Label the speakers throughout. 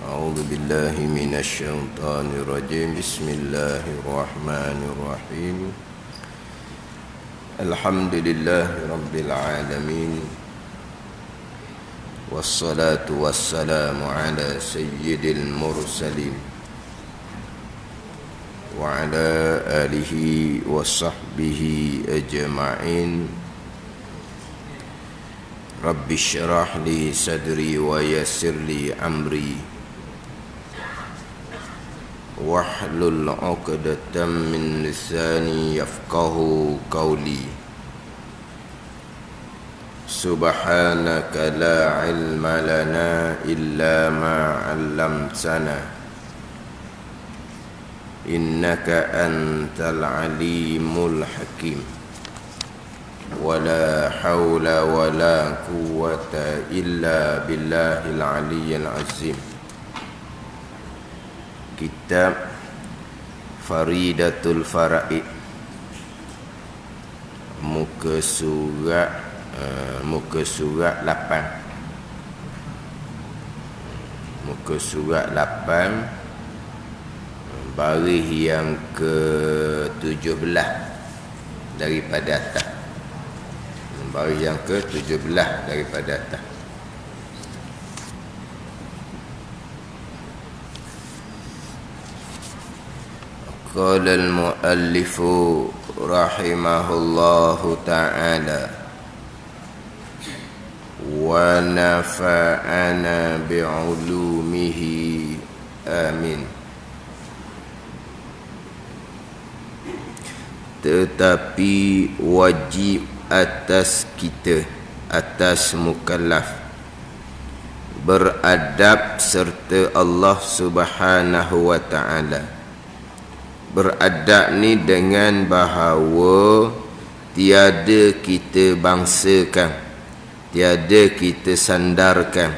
Speaker 1: أعوذ بالله من الشيطان الرجيم. بسم الله الرحمن الرحيم. الحمد لله رب العالمين، والصلاة والسلام على سيد المرسلين وعلى آله وصحبه أجمعين. رب اشرح لي صدري ويسر لي أمري واحلل عقدة من لساني يفقه قولي. سبحانك لا علم لنا إلا ما علمتنا إنك أنت العليم الحكيم. ولا حول ولا قوة إلا بالله العلي العظيم. Kitab Faridatul Faraid, muka surat 8. Muka surat 8, baris yang ke-17 daripada atas. Baris yang ke-17 daripada atas. Qala al-muallif rahimahullahu ta'ala wa nafa'ana bi'ulumihi amin. Tetapi wajib atas kita, atas mukallaf, beradab serta Allah Subhanahu wa ta'ala. Beradab ni dengan bahawa tiada kita bangsakan, tiada kita sandarkan,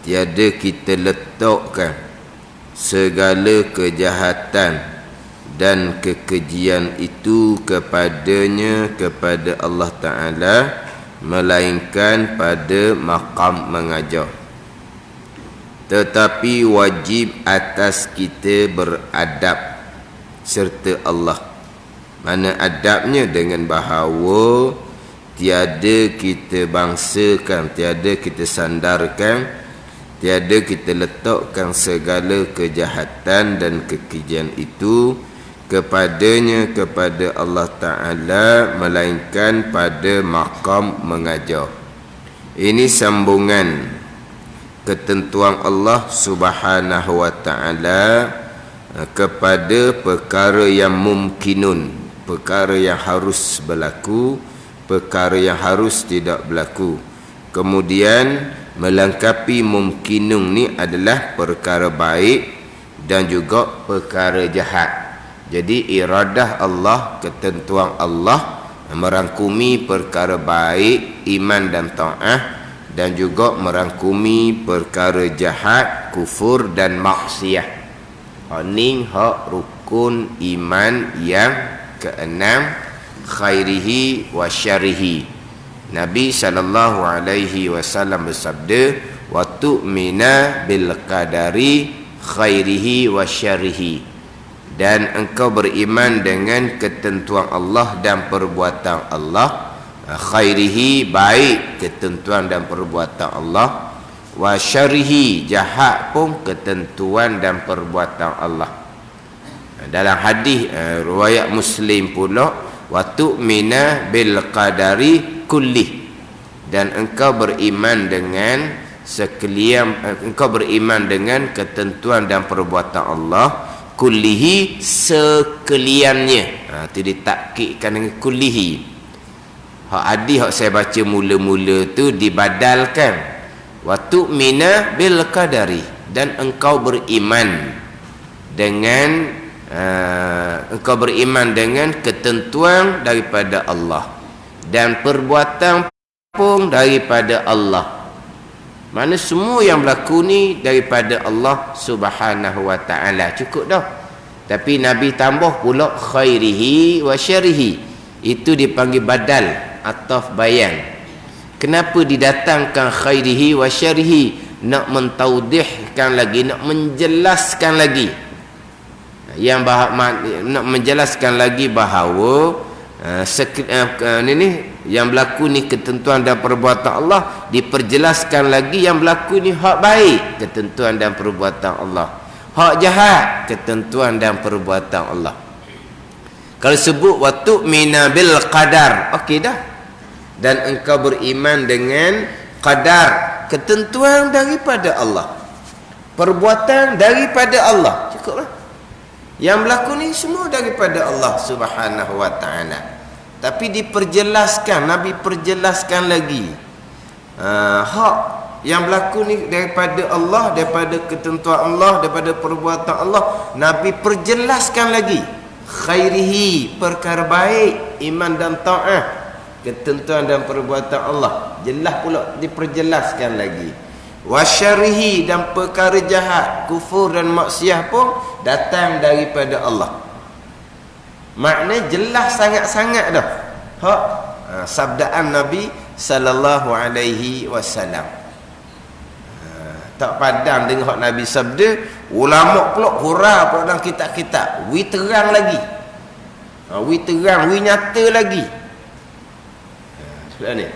Speaker 1: tiada kita letakkan segala kejahatan dan kekejian itu kepadanya, kepada Allah Ta'ala, melainkan pada maqam mengajar. Tetapi wajib atas kita beradab serta Allah. Mana adabnya? Dengan bahawa tiada kita bangsakan, tiada kita sandarkan, tiada kita letakkan segala kejahatan dan kekejian itu kepadanya, kepada Allah Ta'ala, melainkan pada maqam mengajar. Ini sambungan ketentuan Allah Subhanahu wa Ta'ala kepada perkara yang mumkinun, perkara yang harus berlaku, perkara yang harus tidak berlaku. Kemudian melengkapi mumkinun ni adalah perkara baik dan juga perkara jahat. Jadi iradah Allah, ketentuan Allah merangkumi perkara baik, iman dan ta'ah, dan juga merangkumi perkara jahat, kufur dan maksiat. Ini hak rukun iman yang keenam, khairihi wa syarihi. Nabi SAW bersabda, wa tu'mina bil qadari khairihi wa syarihi. Dan engkau beriman dengan ketentuan Allah dan perbuatan Allah, khairihi baik ketentuan dan perbuatan Allah, wa syarihi jahat pun ketentuan dan perbuatan Allah. Dalam hadis riwayat Muslim pula, wa tu'mina bil qadari kulli, dan engkau beriman dengan sekalian, engkau beriman dengan ketentuan dan perbuatan Allah, kullihi sekaliannya. Itu ditakkidkan dengan kullihi. Hak hadis hak saya baca mula-mula tu dibadalkan, wa tu'mina bil qadari, dan engkau beriman dengan engkau beriman dengan ketentuan daripada Allah dan perbuatan pun daripada Allah. Mana semua yang berlaku ni daripada Allah Subhanahu wa ta'ala. Cukup dah. Tapi Nabi tambah pula khairihi wa syarihi. Itu dipanggil badal, ataf bayan. Kenapa didatangkan khairihi wa syarihi? nak mentaudihkan lagi, nak menjelaskan lagi, nak menjelaskan lagi bahawa yang berlaku ni ketentuan dan perbuatan Allah, diperjelaskan lagi yang berlaku ni hak baik, ketentuan dan perbuatan Allah, hak jahat, ketentuan dan perbuatan Allah. Kalau sebut wa tu'mina bil qadar, okey dah. Dan engkau beriman dengan qadar, ketentuan daripada Allah, perbuatan daripada Allah, cukuplah. Yang berlaku ni semua daripada Allah Subhanahu wa ta'ala. Tapi diperjelaskan, Nabi perjelaskan lagi. Hak yang berlaku ni daripada Allah, daripada ketentuan Allah, daripada perbuatan Allah, Nabi perjelaskan lagi. Khairihi, perkara baik, iman dan ta'ah, ketentuan dan perbuatan Allah, jelas pula diperjelaskan lagi. Wasyarihi, dan perkara jahat, kufur dan maksiat pun datang daripada Allah. Maknanya jelas sangat-sangat dah hak sabdaan Nabi sallallahu alaihi wasallam. Tak padam dengan hak Nabi sabda, ulama pula hura pula dalam kitab-kitab, wi terang lagi, wi terang, wi nyata lagi. Sudah ni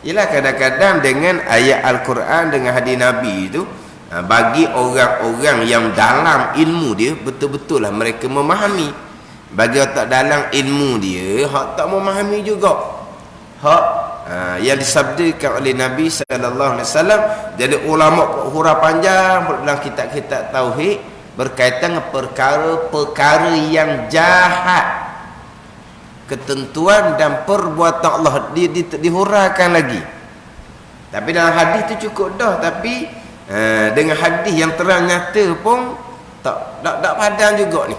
Speaker 1: ialah kadang-kadang dengan ayat Al-Quran, dengan hadis Nabi itu, bagi orang-orang yang dalam ilmu dia, betul-betul lah mereka memahami. Bagi orang tak dalam ilmu dia, hak tak memahami juga hak yang disabdakan oleh Nabi sallallahu alaihi wasallam. Jadi ulama huruf panjang dalam kitab-kitab tauhid berkaitan dengan perkara-perkara yang jahat, ketentuan dan perbuatan Allah dihuraikan lagi. Tapi dalam hadis tu cukup dah. Tapi dengan hadis yang terang nyata pun tak padam juga ni.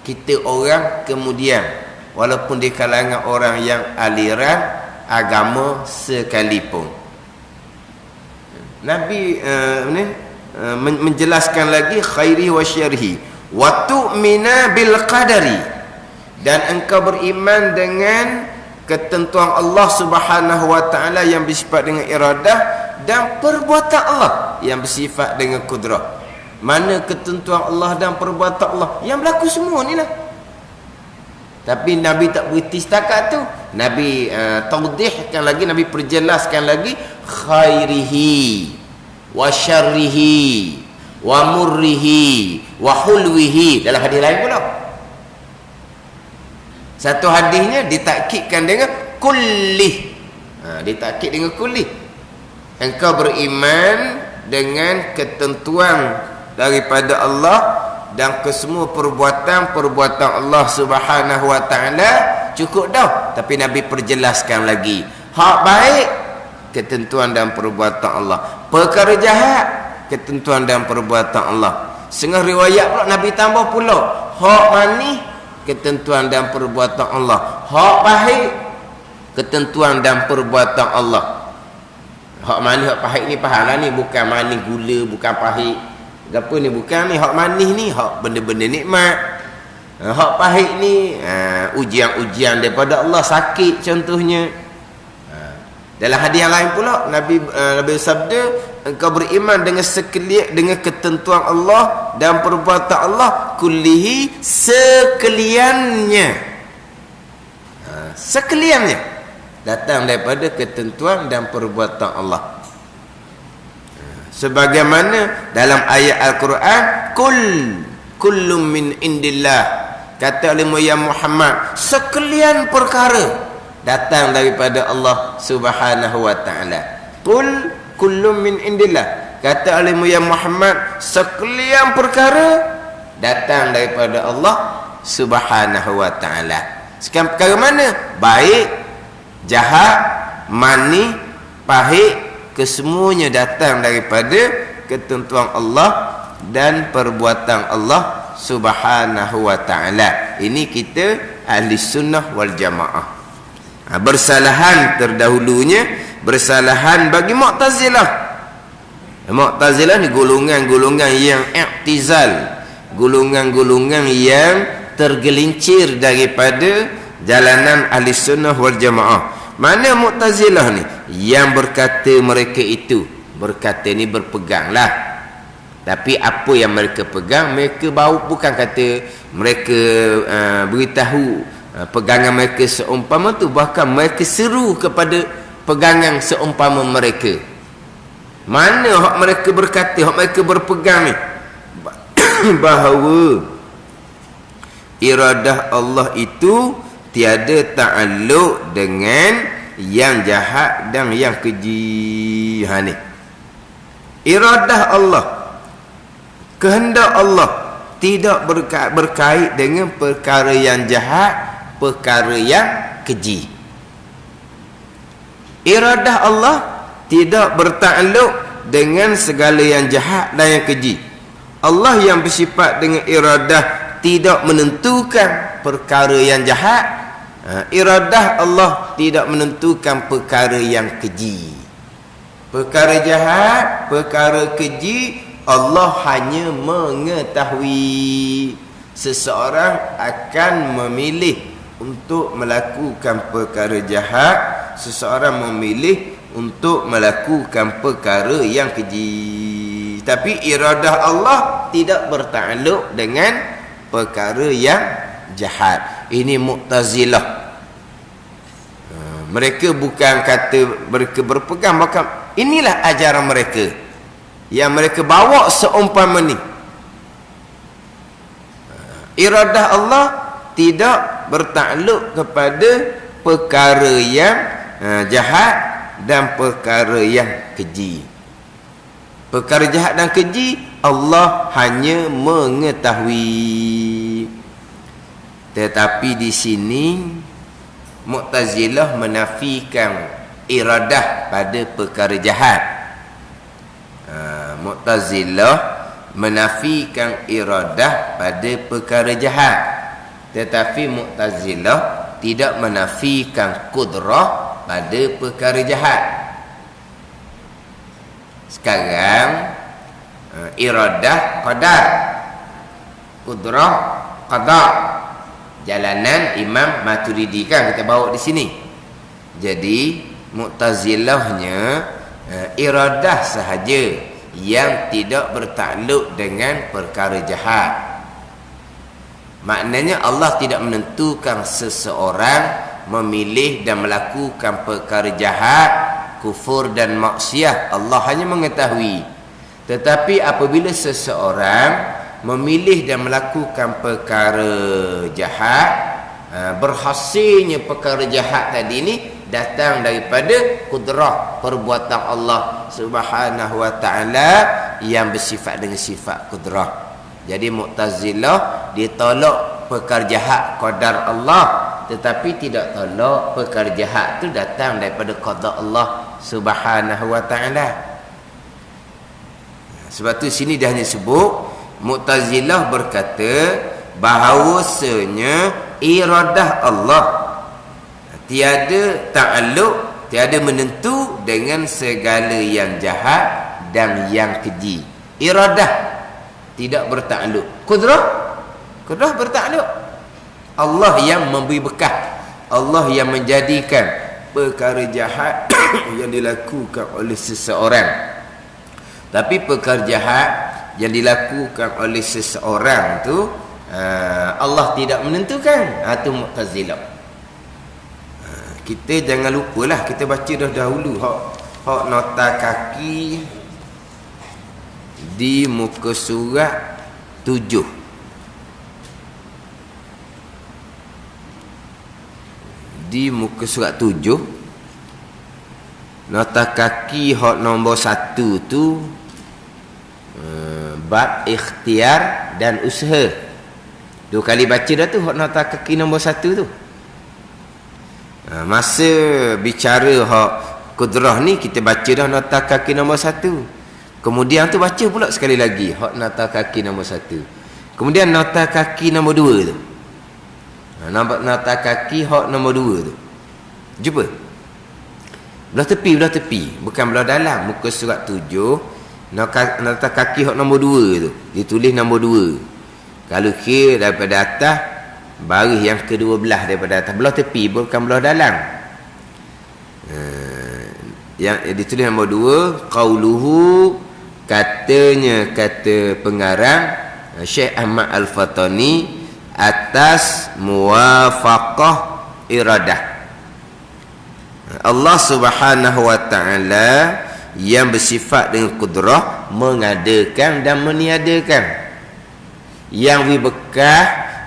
Speaker 1: Kita orang kemudian, walaupun di kalangan orang yang aliran agama sekalipun, Nabi menjelaskan lagi khairi wa syarhi wa tu'mina bil qadari, dan engkau beriman dengan ketentuan Allah Subhanahu wa ta'ala yang bersifat dengan iradah, dan perbuatan Allah yang bersifat dengan kudrah. Mana ketentuan Allah dan perbuatan Allah yang berlaku semua ni lah. Tapi Nabi tak berhenti setakat tu. Nabi taudihkan lagi, Nabi perjelaskan lagi khairihi wa syarrihi wa murrihi wa hulwihi dalam hadis lain pula. Satu hadisnya ditakkidkan dengan kullih. Ditakkid dengan kullih. Engkau beriman dengan ketentuan daripada Allah dan kesemua perbuatan Allah Subhanahu wa ta'ala, cukup dah. Tapi Nabi perjelaskan lagi hak baik, ketentuan dan perbuatan Allah, perkara jahat, ketentuan dan perbuatan Allah. Setengah riwayat pula Nabi tambah pula hak manis, ketentuan dan perbuatan Allah, hak pahit, ketentuan dan perbuatan Allah. Hak manis, hak pahit ni faham lah ni, bukan manis gula, bukan pahit apa ni, bukan ni. Hak manis ni hak benda-benda nikmat. Hak pahit ni ujian-ujian daripada Allah, sakit contohnya. Dalam hadis yang lain pula Nabi bersabda, engkau beriman dengan sekalian, dengan ketentuan Allah dan perbuatan Allah, kullihi, sekaliannya. Sekaliannya datang daripada ketentuan dan perbuatan Allah. Sebagaimana dalam ayat Al-Quran, kullum min indillah, kata oleh Muhammad, sekalian perkara datang daripada Allah Subhanahu wa ta'ala. Kullum min indillah, kata oleh Muhammad, sekalian perkara datang daripada Allah Subhanahu wa ta'ala. Sekarang perkara mana? Baik, jahat, manis, pahit, kesemuanya datang daripada ketentuan Allah dan perbuatan Allah Subhanahu wa ta'ala. Ini kita ahli sunnah wal jamaah. Bersalahan terdahulunya, bersalahan bagi Mu'tazilah. Mu'tazilah ni golongan-golongan yang i'tizal, golongan-golongan yang tergelincir daripada jalanan ahli sunnah wal jamaah. Mana Mu'tazilah ni? Yang berkata mereka itu berkata ni berpeganglah. Tapi apa yang mereka pegang, mereka bawa, bukan kata mereka beritahu pegangan mereka seumpama tu, bahkan mereka seru kepada pegangan seumpama mereka. Mana hak mereka berkata, hak mereka berpegang ni bahawa iradah Allah itu tiada ta'alluq dengan yang jahat dan yang keji. Ha ni iradah Allah, kehendak Allah tidak berkait dengan perkara yang jahat, perkara yang keji. Iradah Allah tidak bertakluk dengan segala yang jahat dan yang keji. Allah yang bersifat dengan iradah tidak menentukan perkara yang jahat. Iradah Allah tidak menentukan perkara yang keji. Perkara jahat, perkara keji, Allah hanya mengetahui. Seseorang akan memilih untuk melakukan perkara jahat, seseorang memilih untuk melakukan perkara yang keji. Tapi iradah Allah tidak bertakluk dengan perkara yang jahat. Ini Mu'tazilah. Mereka bukan kata mereka berpegang, maka inilah ajaran mereka yang mereka bawa seumpama ni. Iradah Allah tidak bertakluk kepada perkara yang jahat dan perkara yang keji. Perkara jahat dan keji Allah hanya mengetahui. Tetapi di sini Mu'tazilah menafikan iradah pada perkara jahat. Mu'tazilah menafikan iradah pada perkara jahat, tetapi Mu'tazilah tidak menafikan kudrah pada perkara jahat. Sekarang iradah qadar, kudrah qada. Jalanan Imam Maturidi kan kita bawa di sini. Jadi Mu'tazilahnya iradah sahaja yang tidak bertakluk dengan perkara jahat. Maknanya Allah tidak menentukan seseorang memilih dan melakukan perkara jahat, kufur dan maksiat. Allah hanya mengetahui. Tetapi apabila seseorang memilih dan melakukan perkara jahat, berhasilnya perkara jahat tadi ni datang daripada kudrah perbuatan Allah Subhanahu wa taala yang bersifat dengan sifat kudrah. Jadi Mu'tazilah dia tolak perkara jahat qadar Allah, tetapi tidak tolak perkara jahat tu datang daripada qada Allah Subhanahu wa taala. Sebab tu sini dah hanya sebut Mu'tazilah berkata bahawasanya iradah Allah tiada ta'alluq, tiada menentu dengan segala yang jahat dan yang keji. Iradah tidak bertakluk. Kudrah bertakluk. Allah yang memberi bekal, Allah yang menjadikan perkara jahat yang dilakukan oleh seseorang. Tapi perkara jahat yang dilakukan oleh seseorang tu Allah tidak menentukan. Itu Mu'tazilah. Kita jangan lupalah, kita baca dah dahulu hak nota kaki di muka surat 7. Di muka surat 7 nota kaki hak nombor 1 tu bab ikhtiar dan usaha. 2 kali baca dah tu hak nota kaki nombor 1 tu. Masa bicara hak kudrah ni kita baca dah nota kaki nombor 1. Kemudian tu baca pula sekali lagi hak nota kaki nombor 1. Kemudian nota kaki nombor 2 tu. Nota kaki hak nombor 2 tu. Jumpa? Belah tepi, bukan belah dalam. Muka surat 7 nota kaki hak nombor 2 tu. Ditulis nombor 2. Kalau kira daripada atas, baris yang kedua belah daripada atas, belah tepi bukan belah dalam. Yang ditulis nombor 2, qauluhu, katanya kata pengarang Syekh Ahmad Al-Fatani atas muwafaqah iradah. Allah Subhanahu wa taala yang bersifat dengan kudrah mengadakan dan meniadakan. Yang wi bekah,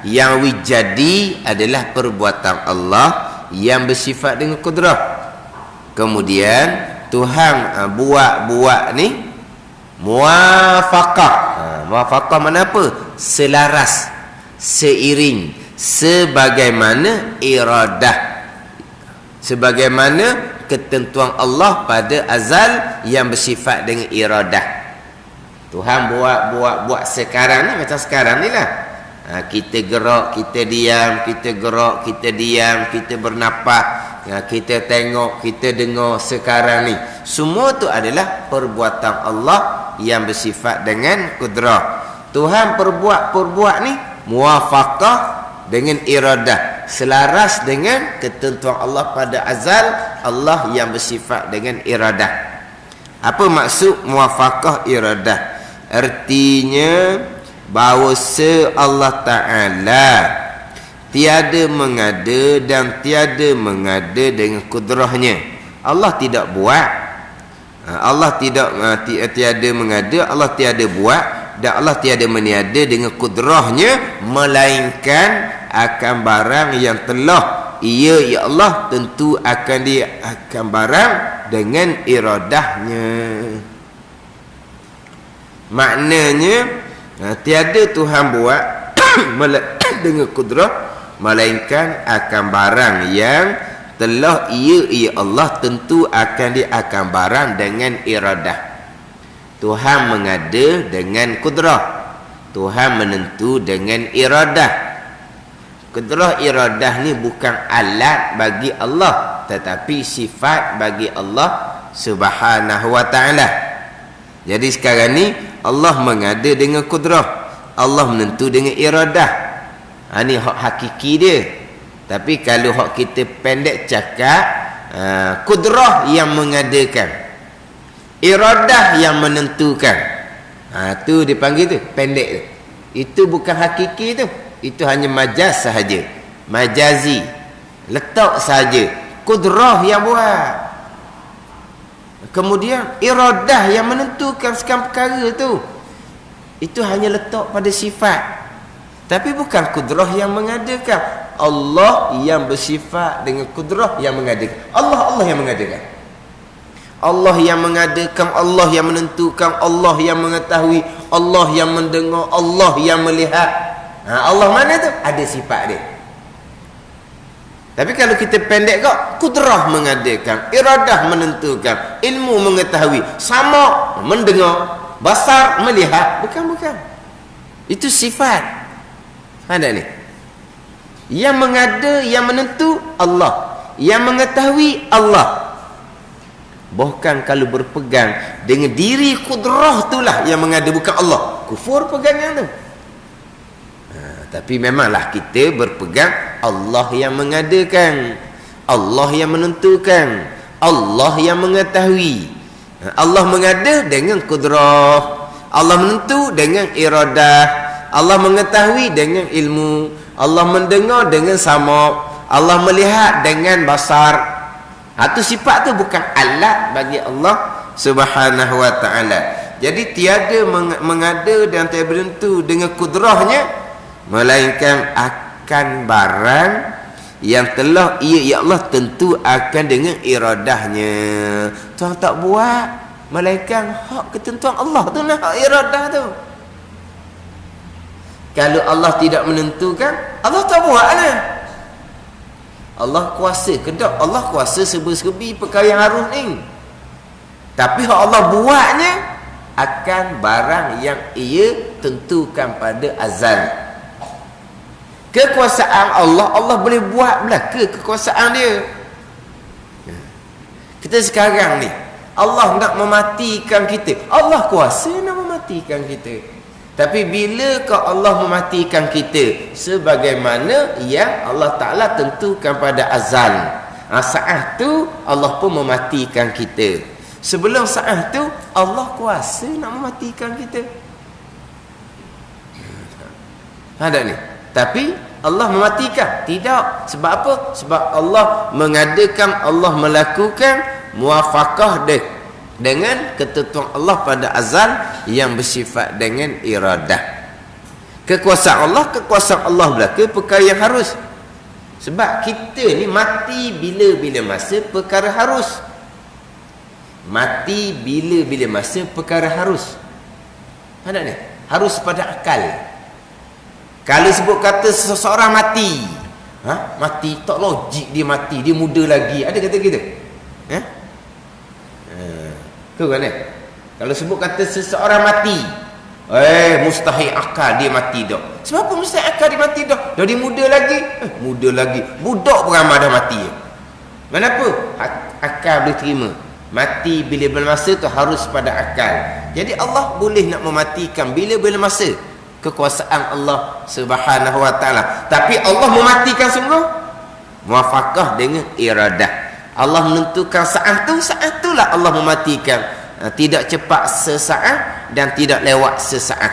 Speaker 1: yang wi jadi adalah perbuatan Allah yang bersifat dengan kudrah. Kemudian Tuhan buat ni muwafaqah. Muwafaqah mana apa? Selaras, seiring, sebagaimana iradah, sebagaimana ketentuan Allah pada azal yang bersifat dengan iradah. Tuhan buat sekarang ni macam sekarang ni lah. Kita gerak, kita diam, kita gerak, kita diam, kita bernapas, kita tengok, kita dengar sekarang ni. Semua tu adalah perbuatan Allah yang bersifat dengan kudrah. Tuhan perbuat ni muwafaqah dengan iradah, selaras dengan ketentuan Allah pada azal, Allah yang bersifat dengan iradah. Apa maksud muwafaqah iradah? Artinya bahawa Allah Ta'ala tiada mengada dan tiada mengada dengan kudrahnya. Allah tidak buat, Allah tiada mengada, Allah tiada buat, dan Allah tiada meniada dengan kudrahnya, melainkan akan barang yang telah ia ya Allah tentu akan dia akan barang dengan iradahnya. Maknanya tiada Tuhan buat dengan kudrah, melainkan akan barang yang telah ia Allah tentu akan dia akan barang dengan iradah. Tuhan mengada dengan kudrah, Tuhan menentu dengan iradah. Kudrah iradah ni bukan alat bagi Allah, tetapi sifat bagi Allah Subhanahu wa ta'ala. Jadi sekarang ni Allah mengada dengan kudrah, Allah menentu dengan iradah. Ni hak hakiki dia. Tapi kalau hak kita pendek cakap, kudrah yang mengadakan, iradah yang menentukan. Tu dipanggil tu pendek tu. Itu bukan hakiki tu. Itu hanya majaz sahaja, majazi, letak sahaja. Kudrah yang buat. Kemudian iradah yang menentukan segala perkara tu. Itu hanya letak pada sifat, tapi bukan kudrah yang mengadakan. Allah yang bersifat dengan kudrah yang mengadakan. Allah yang mengadakan. Allah yang mengadakan, Allah yang menentukan, Allah yang mengetahui, Allah yang mendengar, Allah yang melihat. Allah mana tu? Ada sifat dia. Tapi kalau kita pendek kok, kudrah mengadakan, iradah menentukan, ilmu mengetahui, sama mendengar, basar melihat, bukan. Itu sifat. Ada ni. Yang mengada, yang menentu Allah, yang mengetahui Allah. Bahkan kalau berpegang dengan diri kudrah itulah yang mengada, bukan Allah, kufur pegangan tu. Tapi memanglah kita berpegang Allah yang mengadakan, Allah yang menentukan, Allah yang mengetahui. Allah mengada dengan kudrah, Allah menentu dengan iradah, Allah mengetahui dengan ilmu, Allah mendengar dengan sama, Allah melihat dengan basar. Itu sifat tu bukan alat bagi Allah Subhanahu wa ta'ala. Jadi tiada mengada dan tiada menentu dengan kudrahnya, melainkan akan barang yang telah ia ya Allah tentu akan dengan iradahnya. Tuhan tak buat, melainkan hak ketentuan Allah tu lah, hak iradah tu. Kalau Allah tidak menentukan, Allah tak buat lah. Allah kuasa kedak, Allah kuasa serba-serbi perkara yang harus ni. Tapi hak Allah buatnya akan barang yang ia tentukan pada azal. Kekuasaan Allah, Allah boleh buat belaka kekuasaan dia. Kita sekarang ni, Allah nak mematikan kita, Allah kuasa nak mematikan kita. Tapi bilakah Allah mematikan kita? Sebagaimana yang Allah Ta'ala tentukan pada azal. Saat tu Allah pun mematikan kita. Sebelum saat tu Allah kuasa nak mematikan kita. Ada ni. Tapi Allah mematikan? Tidak. Sebab apa? Sebab Allah mengadakan, Allah melakukan muwafaqah dengan ketentuan Allah pada azal yang bersifat dengan iradah. Kekuasaan Allah berlaku perkara yang harus. Sebab kita ni mati bila-bila masa perkara harus. Mati bila-bila masa perkara harus. Ada ni? Harus pada akal. Kalau sebut kata seseorang mati, mati tak logik dia mati, dia muda lagi. Ada kata gitu? Tu kan Kalau sebut kata seseorang mati, mustahil akal dia mati dah. Sebab apa mustahil akal dia mati dah? Dah dia muda lagi. Muda lagi. Budak beramal dah mati. Kenapa? Akal boleh terima. Mati bila-bila masa tu harus pada akal. Jadi Allah boleh nak mematikan bila-bila masa. Kekuasaan Allah Subhanahu wa taala. Tapi Allah mematikan sungguh muwafaqah dengan iradah. Allah menentukan saat itulah Allah mematikan. Tidak cepat sesaat dan tidak lewat sesaat.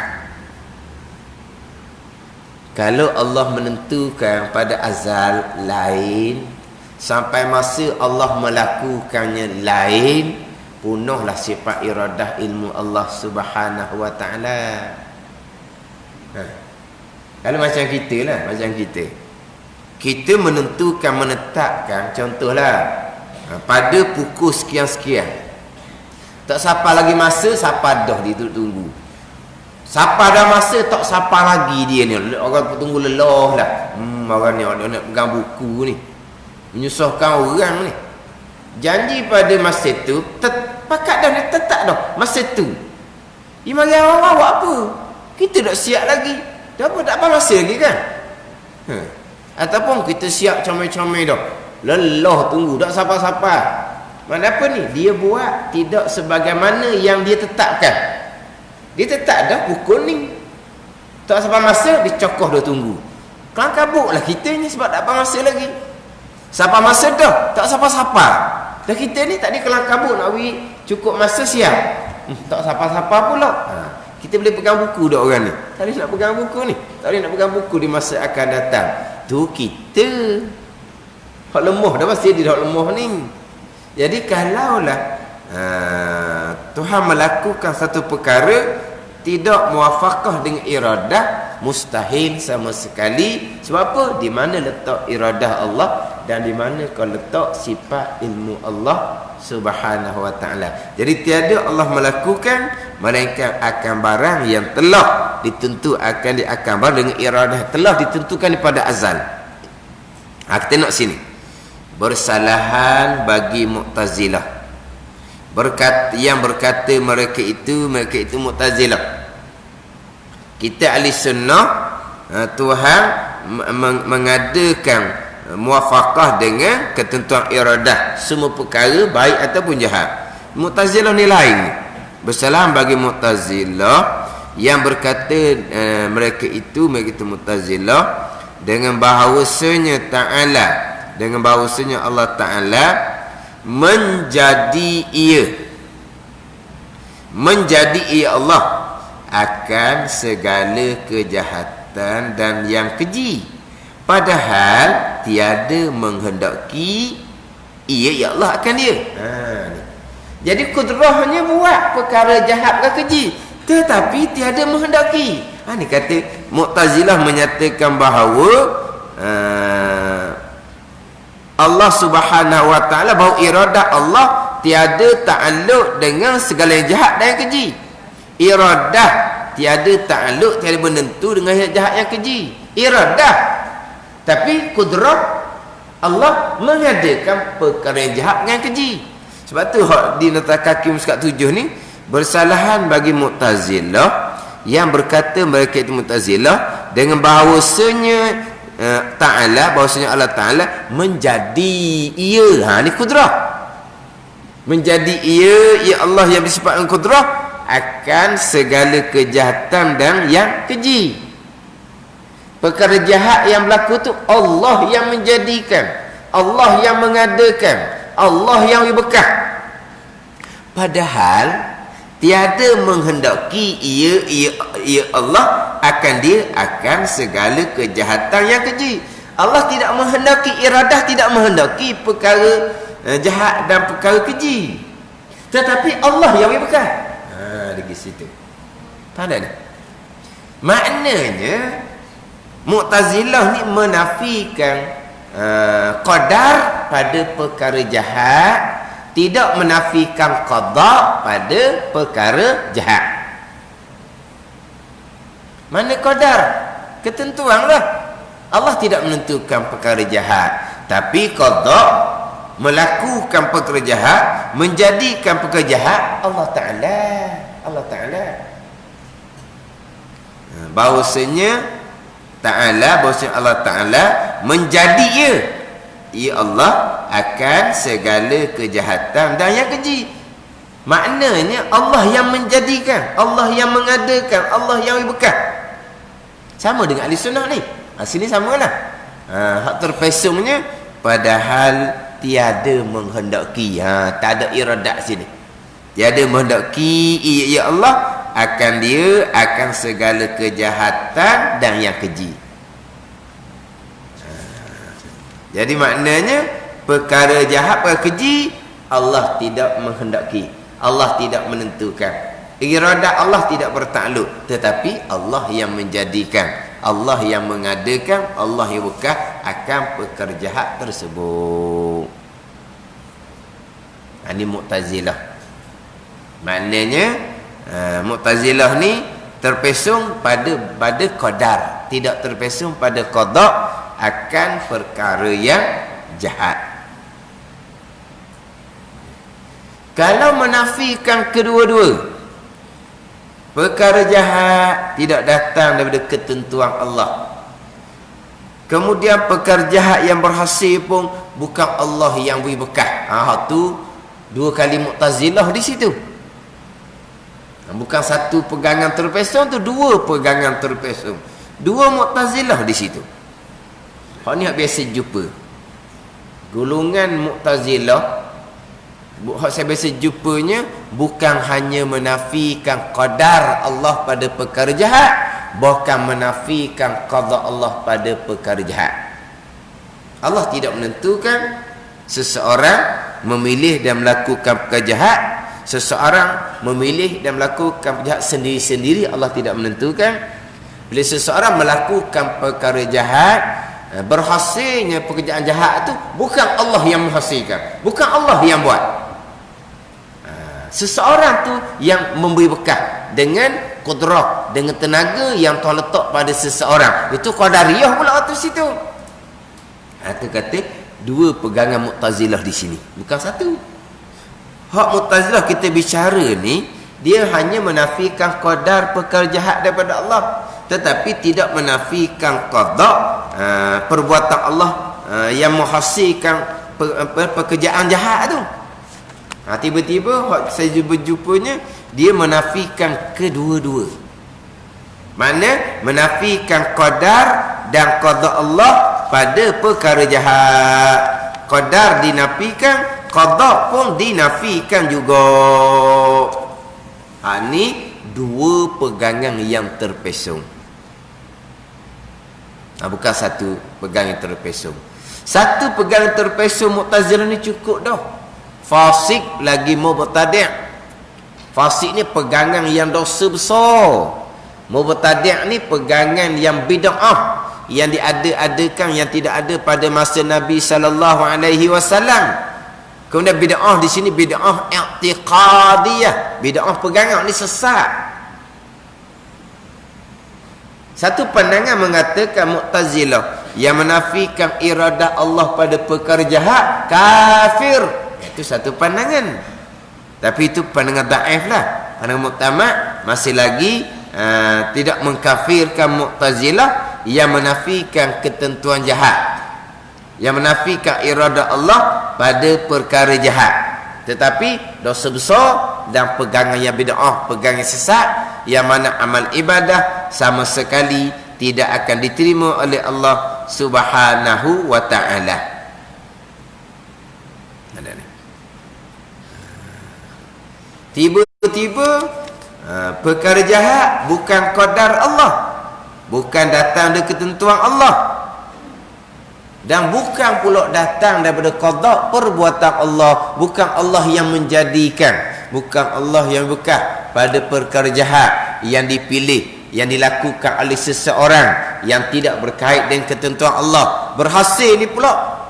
Speaker 1: Kalau Allah menentukan pada azal lain, sampai masa Allah melakukannya lain, punahlah sifat iradah ilmu Allah Subhanahu wa taala. Kalau macam kita lah, kita menetapkan, contohlah pada pukul sekian-sekian, tak sampai lagi masa, siapa dah dia tunggu. Siapa dah masa, tak sampai lagi dia ni. Orang tunggu lelah lah. Orang ni orang nak pegang buku ni, menyusahkan orang ni. Janji pada masa tu, pakat dah, dia tetap dah masa tu. Dia mari awak buat apa? Kita tak siap lagi. Tak apa masa lagi kan? Ataupun kita siap comel-comel dah. Lelah tunggu, tak sampai-sampai. Mana apa ni? Dia buat tidak sebagaimana yang dia tetapkan. Dia tetap dah pukul ni. Tak sampai masa, dia cokoh dah tunggu. Kelang kabut lah kita ni sebab tak apa masa lagi. Sampai masa dah, tak sampai-sampai. Dah kita ni tak ada kelang kabut nak beri cukup masa siap. Tak sampai-sampai pula. Kita boleh pegang buku dah orang ni. Tak boleh nak pegang buku ni. Tak boleh nak pegang buku di masa akan datang. Tu kita. Hak lemah dah pasti dia hak lemah ni. Jadi kalaulah Tuhan melakukan satu perkara tidak muwafaqah dengan iradah, mustahil sama sekali. Sebab apa? Di mana letak iradah Allah dan di mana kau letak sifat ilmu Allah Subhanahu wa taala. Jadi tiada Allah melakukan melainkan akan barang yang telah akan barang dengan iradah telah ditentukan daripada azal. Kita tengok sini. Bersalahan bagi Mu'tazilah. Yang berkata mereka itu Mu'tazilah. Kita ahli sunnah, Tuhan mengadakan muwafaqah dengan ketentuan iradah semua perkara baik ataupun jahat. Mu'tazilah ni lain. Bersalahan bagi Mu'tazilah yang berkata mereka itu Mu'tazilah dengan bahawasanya Allah Ta'ala menjadi ia Allah akan segala kejahatan dan yang keji, padahal tiada menghendaki ia ya Allah akan dia. Jadi kudrahnya buat perkara jahat ke keji, tetapi tiada menghendaki. Ni kata Mu'tazilah menyatakan bahawa Allah Subhanahu wa taala, bahawa iradah Allah tiada ta'alluq dengan segala yang jahat dan yang keji. Iradah tiada ta'alluq, tiada menentu dengan yang jahat yang keji. Iradah. Tapi kudrah Allah mengadakan perkara yang jahat dengan yang keji. Sebab tu di nota kaki muskat 7 ni, bersalahan bagi Mu'tazilah yang berkata mereka itu Mu'tazilah dengan bahawasanya bahwasanya Allah Ta'ala menjadi ia. Ni kudrah. Menjadi ia Allah yang bersifat dengan kudrah akan segala kejahatan dan yang keji. Perkara jahat yang berlaku tu Allah yang menjadikan, Allah yang mengadakan, Allah yang berkah. Padahal tiada menghendaki ia Allah akan segala kejahatan yang keji. Allah tidak menghendaki, iradah tidak menghendaki perkara jahat dan perkara keji. Tetapi Allah yang berkah. Di situ. Faham tak? Maknanya Mu'tazilah ni menafikan qadar pada perkara jahat, tidak menafikan qada pada perkara jahat. Mana qadar? Ketentuan lah. Allah tidak menentukan perkara jahat, tapi qada, melakukan perkara jahat, menjadikan perkara jahat Allah Ta'ala. Bahawasanya Allah Ta'ala menjadi ia Allah akan segala kejahatan dan yang keji. Maknanya Allah yang menjadikan, Allah yang mengadakan, Allah yang berkah. Sama dengan ahli sunnah ni. Sini samalah. Hak terpesongnya padahal tiada menghendaki. Tak ada iradat sini. Tiada menghendaki ia Allah akan segala kejahatan dan yang keji. Jadi maknanya perkara jahat, perkara keji Allah tidak menghendaki, Allah tidak menentukan. Iradat Allah tidak bertakluk, tetapi Allah yang menjadikan, Allah yang mengadakan, Allah yang berkah akan perkara jahat tersebut. Ini Mu'tazilah. Maknanya Mu'tazilah ni terpesong pada qadar, tidak terpesong pada qada akan perkara yang jahat. Kalau menafikan kedua-dua, perkara jahat tidak datang daripada ketentuan Allah, kemudian perkara jahat yang berhasil pun bukan Allah yang beri berkah. Tu dua kali Mu'tazilah di situ. Bukan satu pegangan terpesong, tu dua pegangan terpesong. Dua Mu'tazilah di situ. Hak ni hak biasa jumpa. Golongan Mu'tazilah, hak saya biasa jumpanya bukan hanya menafikan qadar Allah pada perkara jahat, bahkan menafikan qada Allah pada perkara jahat. Allah tidak menentukan seseorang memilih dan melakukan perkara jahat, seseorang memilih dan melakukan jahat sendiri-sendiri. Allah tidak menentukan. Bila seseorang melakukan perkara jahat, berhasilnya pekerjaan jahat itu bukan Allah yang menghasilkan, bukan Allah yang buat. Seseorang tu yang memberi berkah dengan kudrah, dengan tenaga yang Tuhan letak pada seseorang. Itu qadariyah pula tu situ. Itu kata dua pegangan Mu'tazilah di sini, bukan satu. Hak Mu'tazilah kita bicara ni, dia hanya menafikan qadar perkara jahat daripada Allah, tetapi tidak menafikan qada perbuatan Allah yang menghasilkan pekerjaan jahat tu. Tiba-tiba hak saya berjumpanya dia menafikan kedua-dua. Mana menafikan qadar dan qada Allah pada perkara jahat. Qadar dinafikan, qada pun dinafikan juga. Ni dua pegangan yang terpesong. Bukan satu pegangan terpesong. Satu pegangan terpesong Mu'tazilah ni cukup dah. Fasik lagi mubtadi'. Fasik ni pegangan yang dosa besar. Mubtadi' ni pegangan yang bid'ah, yang diada-adakan, yang tidak ada pada masa Nabi sallallahu alaihi wasallam. Kemudian bid'ah di sini bid'ah i'tiqadiyah, bid'ah pegangan ni sesat. Satu pandangan mengatakan Mu'tazilah yang menafikan iradah Allah pada perkara jahat kafir. Itu satu pandangan. Tapi itu pandangan daif lah. Pandangan muktamad masih lagi tidak mengkafirkan Mu'tazilah yang menafikan ketentuan jahat, yang menafikan iradah Allah pada perkara jahat. Tetapi dosa besar dan pegangan yang bid'ah, pegangan sesat, yang mana amal ibadah sama sekali tidak akan diterima oleh Allah Subhanahu wa ta'ala. Tiba-tiba perkara jahat bukan qadar Allah, bukan datang dari ketentuan Allah, dan bukan pula datang daripada qada perbuatan Allah. Bukan Allah yang menjadikan, bukan Allah yang bekas pada perkara jahat yang dipilih, yang dilakukan oleh seseorang yang tidak berkait dengan ketentuan Allah. Berhasil ni pula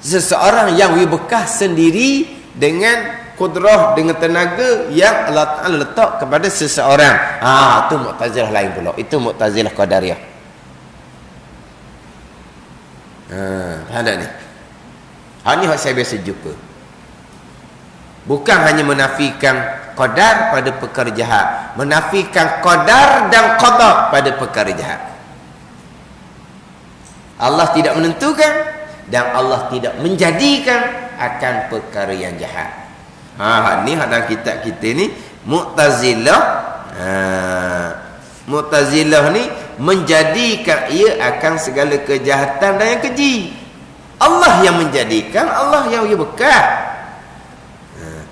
Speaker 1: seseorang yang bekas sendiri dengan kudrah, dengan tenaga yang Allah Ta'ala letak kepada seseorang. Itu Mu'tazilah lain pula. Itu Mu'tazilah Qadariyah. Faham tak ni? Ni yang saya biasa jumpa. Bukan hanya menafikan qadar pada perkara jahat, menafikan qadar dan qada pada perkara jahat. Allah tidak menentukan dan Allah tidak menjadikan akan perkara yang jahat. Ni dalam kitab kita ni Mu'tazilah. Mu'tazilah ni menjadikan ia akan segala kejahatan dan yang keji. Allah yang menjadikan, Allah yang bekas.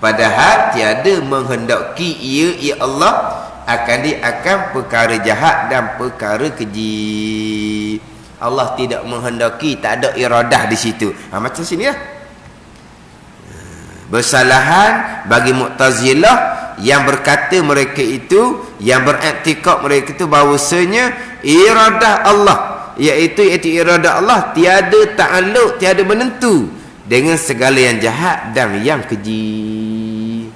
Speaker 1: Padahal tiada menghendaki ia Allah akan perkara jahat dan perkara keji. Allah tidak menghendaki, tak ada iradah di situ. Macam sini lah. Bersalahan bagi Mu'tazilah yang berkata mereka itu, yang beriktikad mereka itu bahawasanya iradah Allah, iaitu iradah Allah tiada ta'alluq, tiada menentu dengan segala yang jahat dan yang keji.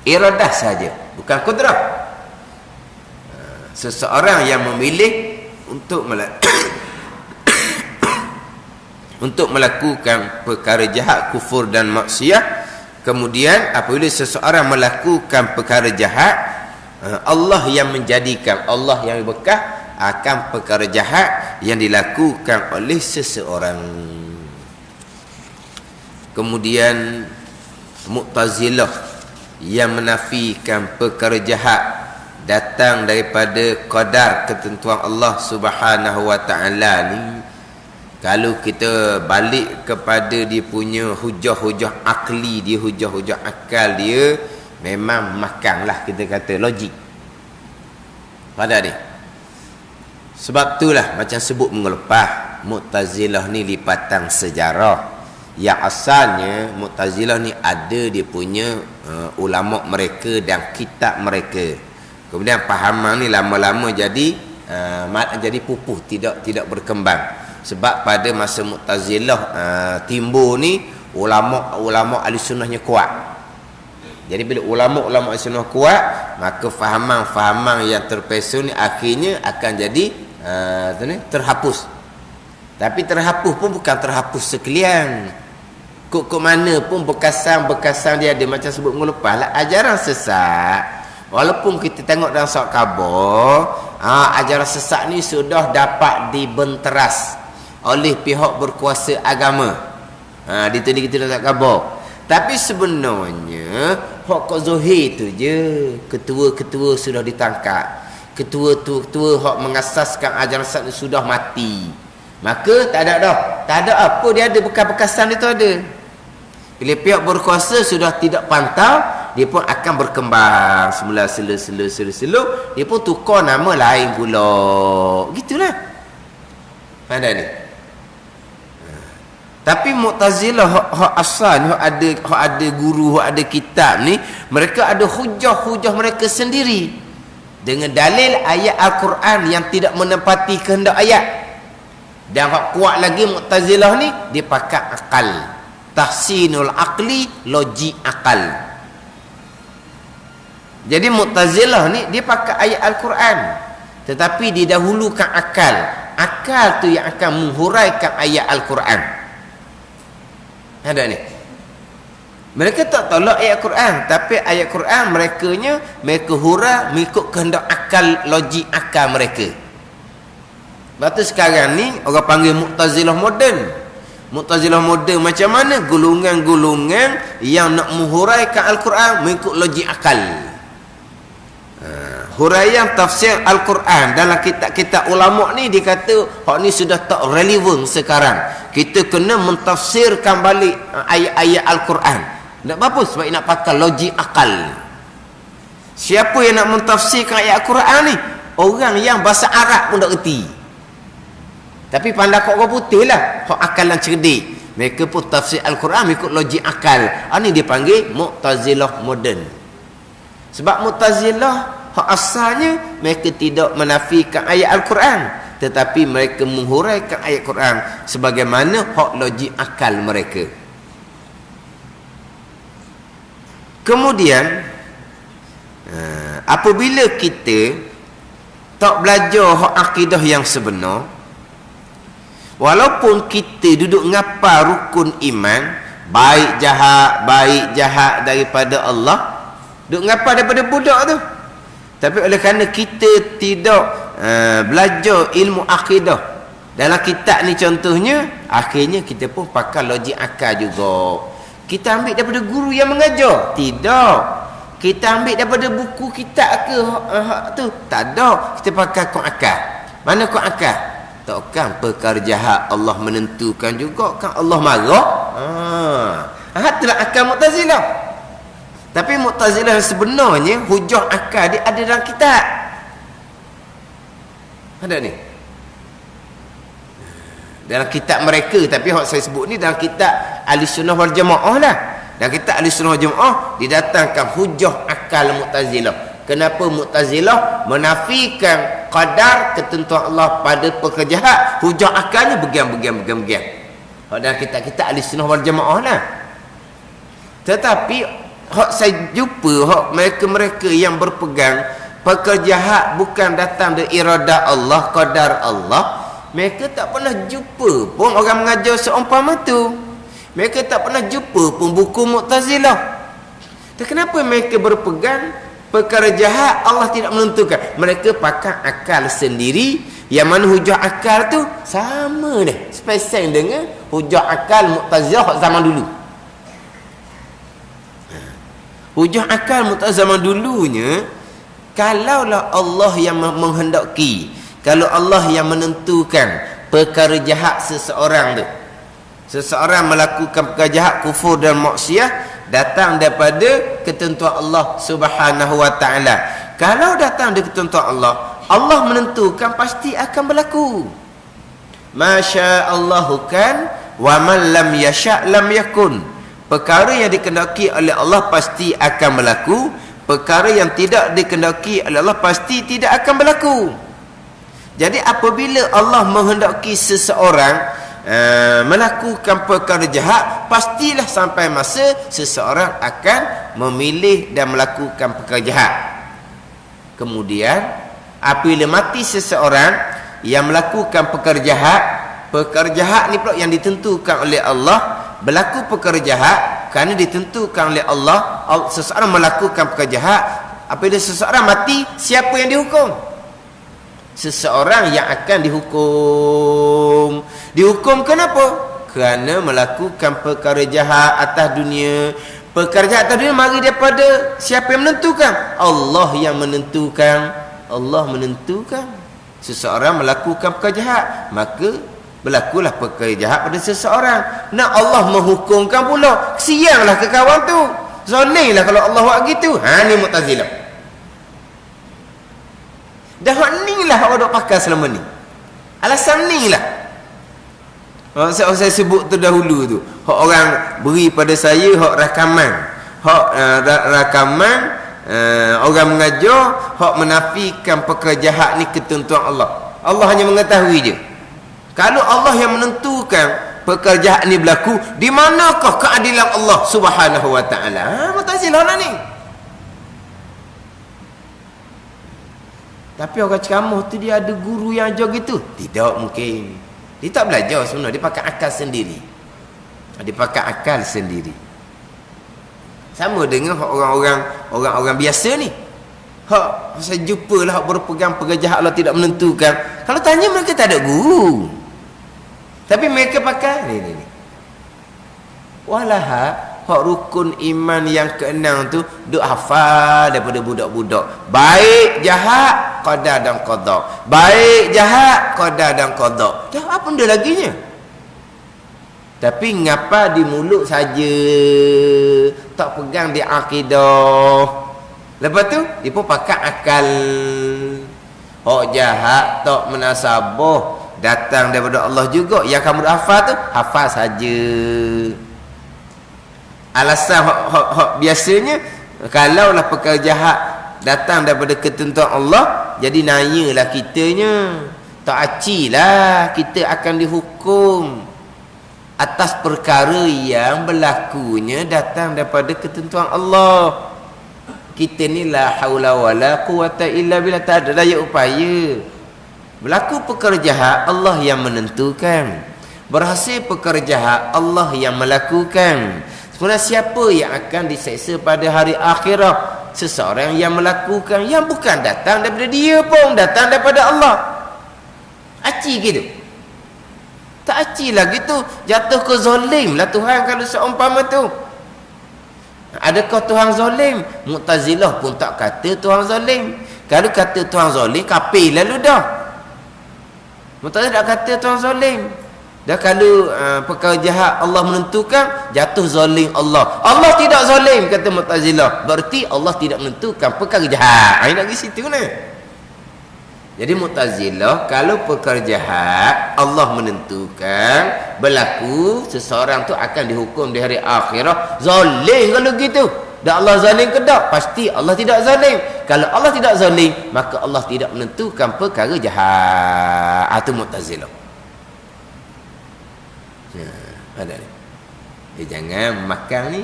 Speaker 1: Iradah saja, bukan kudrah. Seseorang yang memilih untuk untuk melakukan perkara jahat, kufur dan maksiat, kemudian apabila seseorang melakukan perkara jahat, Allah yang menjadikan, Allah yang bekas akan perkara jahat yang dilakukan oleh seseorang. Kemudian Mu'tazilah yang menafikan perkara jahat datang daripada qadar ketentuan Allah Subhanahu wa ta'ala ni, kalau kita balik kepada dia punya hujah-hujah akli dia, hujah-hujah akal dia, memang makanlah, kita kata logik. Pada ni sebab itulah macam sebut minggu lepas, Mu'tazilah ni lipatan sejarah. Yang asalnya Mu'tazilah ni ada dia punya ulama mereka dan kitab mereka. Kemudian pahaman ni lama-lama jadi pupuh, tidak berkembang. Sebab pada masa Mu'tazilah timbul ni, ulama ahli sunnahnya kuat. Jadi bila ulama ahli sunnah kuat, maka fahaman-fahaman yang terpesun ni akhirnya akan jadi terhapus. Tapi terhapus pun bukan terhapus sekalian. Kok mana pun bekasan dia ada. Macam sebut minggu lepas lah, ajaran sesat, walaupun kita tengok dalam surat khabar, ajaran sesat ni sudah dapat dibenteras oleh pihak berkuasa agama. Ditulis kita dalam surat khabar. Tapi sebenarnya hak Zuhir tu je, ketua-ketua sudah ditangkap, ketua-ketua hak mengasaskan ajaran sesat ni sudah mati. Maka tak ada apa dia ada, bekas-bekasan itu ada. Bila pihak berkuasa sudah tidak pantau, dia pun akan berkembang semula selo dia pun tukar nama lain pula. Gitulah. Mana ni? Tapi Mu'tazilah hak asal, hak ada guru, hak ada kitab ni, mereka ada hujah-hujah mereka sendiri dengan dalil ayat Al-Quran yang tidak menepati kehendak ayat. Dan hak kuat lagi Mu'tazilah ni, dia pakai akal, tahsinul akli, logik akal. Jadi Mu'tazilah ni dia pakai ayat Al-Quran, tetapi didahulukan akal. Akal tu yang akan menghuraikan ayat Al-Quran. Ada ni. Mereka tak tolak ayat Quran, tapi ayat Quran mereka hurai mengikut kehendak akal, logik akal mereka. Lepas tu sekarang ni orang panggil Mu'tazilah moden. Mu'tazilah moden macam mana? Golongan-golongan yang nak menghuraikan Al-Quran mengikut logik akal. Huraian tafsir Al-Quran dalam kitab-kitab ulama ni dikata hak ni sudah tak relevan sekarang. Kita kena mentafsirkan balik ayat-ayat Al-Quran. Nak apa? Sebab nak pakai logik akal. Siapa yang nak mentafsirkan ayat Al-Quran ni? Orang yang bahasa Arab pun tak reti. Tapi pandai kau orang putih lah, hak akal yang cerdik. Mereka pun tafsir Al-Quran mengikut logik akal. Ini dia panggil Mu'tazilah moden. Sebab Mu'tazilah hak asalnya mereka tidak menafikan ayat Al-Quran, tetapi mereka menghuraikan ayat Quran sebagaimana hak logik akal mereka. Kemudian apabila kita tak belajar hak akidah yang sebenar, walaupun kita duduk ngapal rukun iman, baik jahat daripada Allah, duduk ngapal daripada budak tu, tapi oleh kerana kita tidak belajar ilmu akidah dalam kitab ni contohnya, akhirnya kita pun pakai logik akal juga. Kita ambil daripada guru yang mengajar? Tidak. Kita ambil daripada buku kitab ke tu? Tak ada. Kita pakai kau akal. Mana kau akal? Takkan perkara jahat Allah menentukan juga, kan Allah marah? Itulah akal Mu'tazilah. Tapi Mu'tazilah sebenarnya hujah akal dia ada dalam kitab. Ada ni dalam kitab mereka, tapi hak saya sebut ni dalam kitab Ahlussunnah wal Jamaah lah. Dalam kitab Ahlussunnah wal Jamaah didatangkan hujah akal Mu'tazilah. Kenapa Mu'tazilah menafikan qadar ketentuan Allah pada perkara jahat? Hujah akalnya begian. Hak dalam kitab-kitab Ahlussunnah wal Jamaah lah. Tetapi hak saya jumpa hak mereka-mereka yang berpegang perkara jahat bukan datang dari iradah Allah, qadar Allah, mereka tak pernah jumpa pun orang mengajar seumpama tu. Mereka tak pernah jumpa pun buku Mu'tazilah. Dan kenapa mereka berpegang perkara jahat Allah tidak menentukan? Mereka pakai akal sendiri, yang mana hujah akal tu sama dah, spesial dengan hujah akal Mu'tazilah zaman dulu. Hujah akal Mu'tazilah zaman dulunya, kalaulah Allah yang menghendaki, kalau Allah yang menentukan perkara jahat seseorang tu, seseorang melakukan perkara jahat, kufur dan maksiat, datang daripada ketentuan Allah Subhanahu wa taala. Kalau datang dari ketentuan Allah, Allah menentukan pasti akan berlaku. Masya Allahu kan, wa man lam yasha lam yakun. Perkara yang dikehendaki oleh Allah pasti akan berlaku. Perkara yang tidak dikehendaki oleh Allah pasti tidak akan berlaku. Jadi apabila Allah menghendaki seseorang melakukan perkara jahat, pastilah sampai masa seseorang akan memilih dan melakukan perkara jahat. Kemudian apabila mati seseorang yang melakukan perkara jahat ni pula yang ditentukan oleh Allah, berlaku perkara jahat kerana ditentukan oleh Allah. Seseorang melakukan perkara jahat, apabila seseorang mati, siapa yang dihukum? Seseorang yang akan dihukum. Dihukum kenapa? Kerana melakukan perkara jahat atas dunia. Perkara jahat atas dunia mari daripada siapa yang menentukan? Allah yang menentukan. Allah menentukan seseorang melakukan perkara jahat, maka berlakulah perkara jahat pada seseorang. Nak Allah menghukumkan pula, kesianlah ke kawan tu. Zalimlah kalau Allah buat gitu. Ni Mu'tazilah. Dah hak ni lah hak dok pakai selama ni. Alasan ni lah. Saya sebut tu dahulu tu. Hak orang beri pada saya hak rakaman. Hak rakaman orang mengajar hak menafikan perkara jahat ni ketentuan Allah. Allah hanya mengetahui je. Kalau Allah yang menentukan perkara jahat ni berlaku, di manakah keadilan Allah Subhanahu wa taala? Mu'tazilah lah ni. Tapi orang ceramah tu dia ada guru yang ajar gitu? Tidak mungkin. Dia tak belajar sebenarnya, dia pakai akal sendiri. Dia pakai akal sendiri. Sama dengan orang-orang biasa ni. Hak saya jumpalah hak berpegang perkara jahat Allah tidak menentukan. Kalau tanya mereka tak ada guru. Tapi mereka pakai ni. Walaha hak rukun iman yang keenam tu duk hafal daripada budak-budak. Baik jahat qada dan qada. Baik jahat qada dan qada. Dah apa benda laginya? Tapi ngapa di mulut saja, tak pegang di akidah. Lepas tu dia pun pakai akal. Hak jahat tak menasabah, datang daripada Allah juga. Yang kamu dah hafal tu, hafal saja. Alasan hak biasanya, kalaulah perkara jahat datang daripada ketentuan Allah, jadi nanyalah kitanya. Tak acilah kita akan dihukum atas perkara yang berlakunya datang daripada ketentuan Allah. Kita ni la haula wala quwata illa billah, tak ada daya upaya. Berlaku perkara jahat, Allah yang menentukan. Berhasil perkara jahat, Allah yang melakukan. Sebenarnya siapa yang akan diseksa pada hari akhirat? Seseorang yang melakukan, yang bukan datang daripada dia pun, datang daripada Allah. Aci gitu. Tak aci lah gitu. Jatuh ke zalim lah Tuhan kalau seumpama tu. Adakah Tuhan zalim? Mu'tazilah pun tak kata Tuhan zalim. Kalau kata Tuhan zalim, kafir lalu dah. Mu'tazilah tak kata Tuhan zalim. Dan kalau perkara jahat Allah menentukan, jatuh zalim Allah. Allah tidak zalim, kata Mu'tazilah. Berarti Allah tidak menentukan perkara jahat. Ini nak pergi situ ni. Jadi Mu'tazilah, kalau perkara jahat Allah menentukan berlaku, seseorang tu akan dihukum di hari akhirat. Zalim kalau gitu. Dan Allah zalim ke tak? Pasti Allah tidak zalim. Kalau Allah tidak zalim, maka Allah tidak menentukan perkara jahat. Itu Mu'tazilah. Ada ni. Dia jangan makan ni.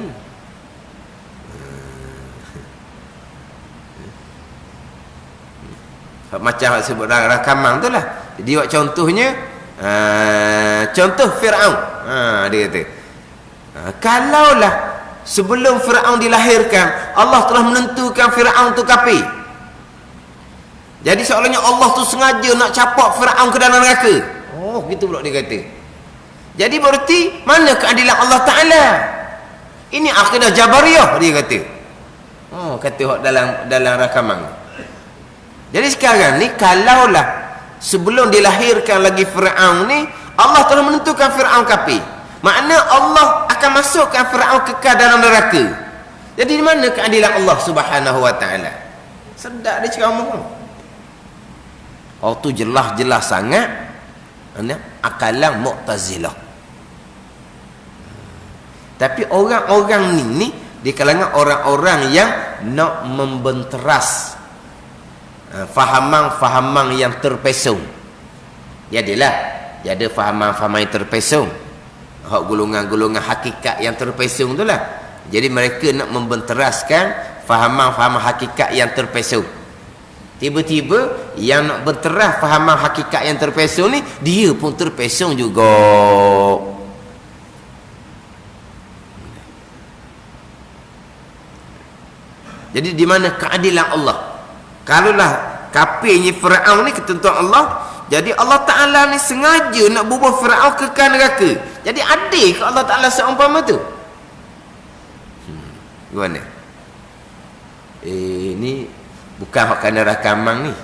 Speaker 1: Macam sebut rakaman tu lah. Jadi buat contohnya, contoh Fir'aun. Dia kata, kalaulah sebelum Fir'aun dilahirkan Allah telah menentukan Fir'aun tu kafir, jadi seolahnya Allah tu sengaja nak capak Fir'aun ke dalam neraka. Oh, gitu pula dia kata. Jadi berarti mana keadilan Allah Ta'ala? Ini akidah Jabariyah, dia kata. Oh, kata dalam rakaman. Jadi sekarang ni, kalaulah sebelum dilahirkan lagi Fir'aun ni Allah telah menentukan Fir'aun kafir, makna Allah akan masukkan Fir'aun kekal dalam neraka. Jadi di mana keadilan Allah Subhanahu wa Ta'ala? Sedap dia ceramah. Oh tu jelas-jelas sangat akalan Mu'tazilah. Tapi orang-orang ni di kalangan orang-orang yang nak membenteras fahaman-fahaman yang terpesong. Jadilah, ada fahaman-fahaman yang terpesong, hak golongan-golongan hakikat yang terpesong tu lah. Jadi mereka nak membenteraskan fahaman-fahaman hakikat yang terpesong. Tiba-tiba yang nak berterah fahaman hakikat yang terpesong ni, dia pun terpesong juga. Jadi di mana keadilan Allah? Kalaulah kafirnya Fir'aun ni ketentuan Allah, jadi Allah Ta'ala ni sengaja nak bubuh Fir'aun kekal neraka. Jadi adil ke Allah Ta'ala seumpama tu? Gimana? Ni bukan hak kena rakaman ni.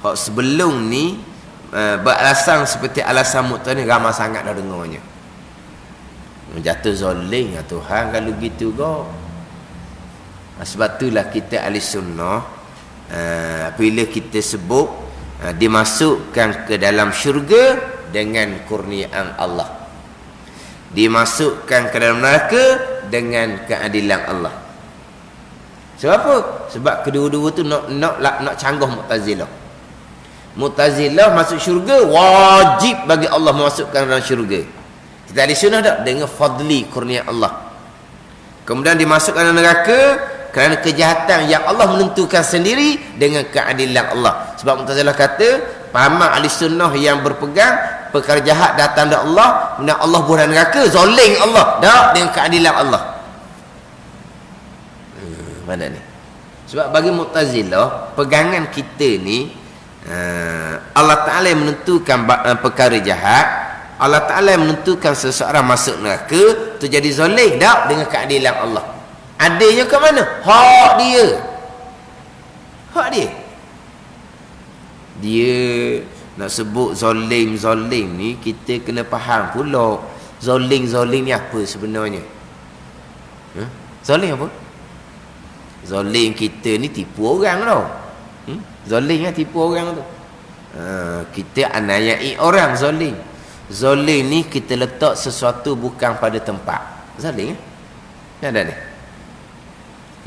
Speaker 1: Hak sebelum ni beralasan seperti alasan Mu'tazilah ni ramai sangat dah dengarnya. Jatuh zalim ya Tuhan kalau gitu kau. Sebab itulah kita ahli sunnah, bila kita sebut dimasukkan ke dalam syurga dengan kurniaan Allah, dimasukkan ke dalam neraka dengan keadilan Allah. Sebab apa? Sebab kedua-dua tu nak canggah Mu'tazilah. Mu'tazilah masuk syurga, wajib bagi Allah memasukkan dalam syurga. Kita ahli sunnah tak? Dengan fadli kurnia Allah. Kemudian dimasukkan dalam neraka kerana kejahatan yang Allah menentukan sendiri dengan keadilan Allah. Sebab Mu'tazilah kata, pahaman ahli sunnah yang berpegang perkara jahat datang dari Allah, kemudian Allah buat neraka, zalim Allah, tak, dengan keadilan Allah. Mana ni? Sebab bagi Mu'tazilah, pegangan kita ni, Allah Ta'ala yang menentukan perkara jahat, Allah Ta'ala yang menentukan seseorang masuk neraka, tu jadi zalim, tak, dengan keadilan Allah. Adanya ke mana? Hak dia. Hak dia. Dia nak sebut zalim ni, kita kena faham pula. Zoling ni apa sebenarnya? Zoling apa? Zoling kita ni tipu orang tau. Zoling kan tipu orang tu. Kita anayai orang zoling. Zoling ni kita letak sesuatu bukan pada tempat. Zoling ada ni.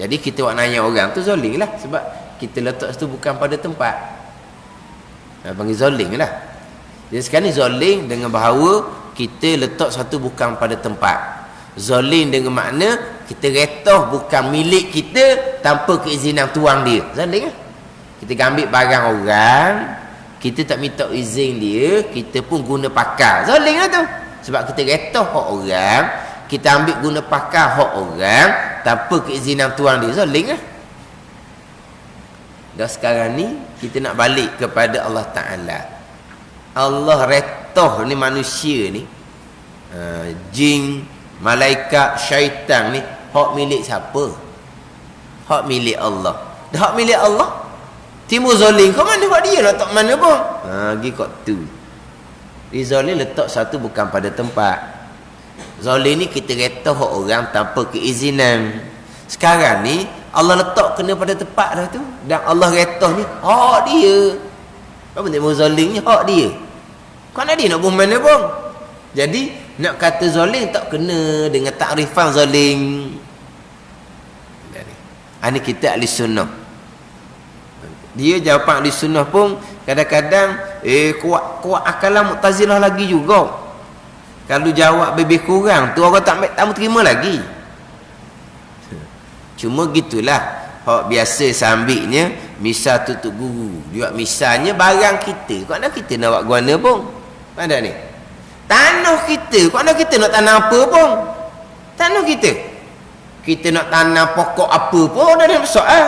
Speaker 1: Jadi kita buat nanya orang tu zoling lah. Sebab kita letak sesuatu bukan pada tempat. Panggil zoling lah. Jadi sekarang ni zoling dengan bahawa kita letak sesuatu bukan pada tempat. Zoling dengan makna kita retoh bukan milik kita tanpa keizinan tuan dia. Zoling lah. Kita ambil barang orang, kita tak minta izin dia, kita pun guna pakar. Zoling lah tu. Sebab kita retoh hak orang, kita ambil guna pakar hak orang tanpa keizinan tuan dia. Zoling lah. Dan sekarang ni kita nak balik kepada Allah Ta'ala. Allah retoh ni manusia ni, jin, malaikat, syaitan ni, hak milik siapa? Hak milik Allah. Dah hak milik Allah, timur zoling kau mana hak dia letak mana pun. Pergi kat tu. Di zoling letak satu bukan pada tempat. Zoling ni kita retoh hak orang tanpa keizinan. Sekarang ni Allah letak kena pada tempat dah tu. Dan Allah retoh ni hak dia. Apa timur zoling ni hak dia. Kau nak dia nak buat mana pun. Jadi nak kata zoling tak kena dengan takrifan zoling. Ini kita ahli sunnah. Dia jawapan ahli sunnah pun kadang-kadang kuat akalan Mu'tazilah lagi juga. Kalau jawab lebih kurang tu orang tak terima lagi. Cuma gitulah hak biasa sambiknya misal tutup guru. Dia misalnya barang kita, kau nak kita nak buat guna pun. Ada ni. Tanah kita, kau nak kita nak tanam apa pun. Tanah kita. Kita nak tanam pokok apa pun dah ada soal.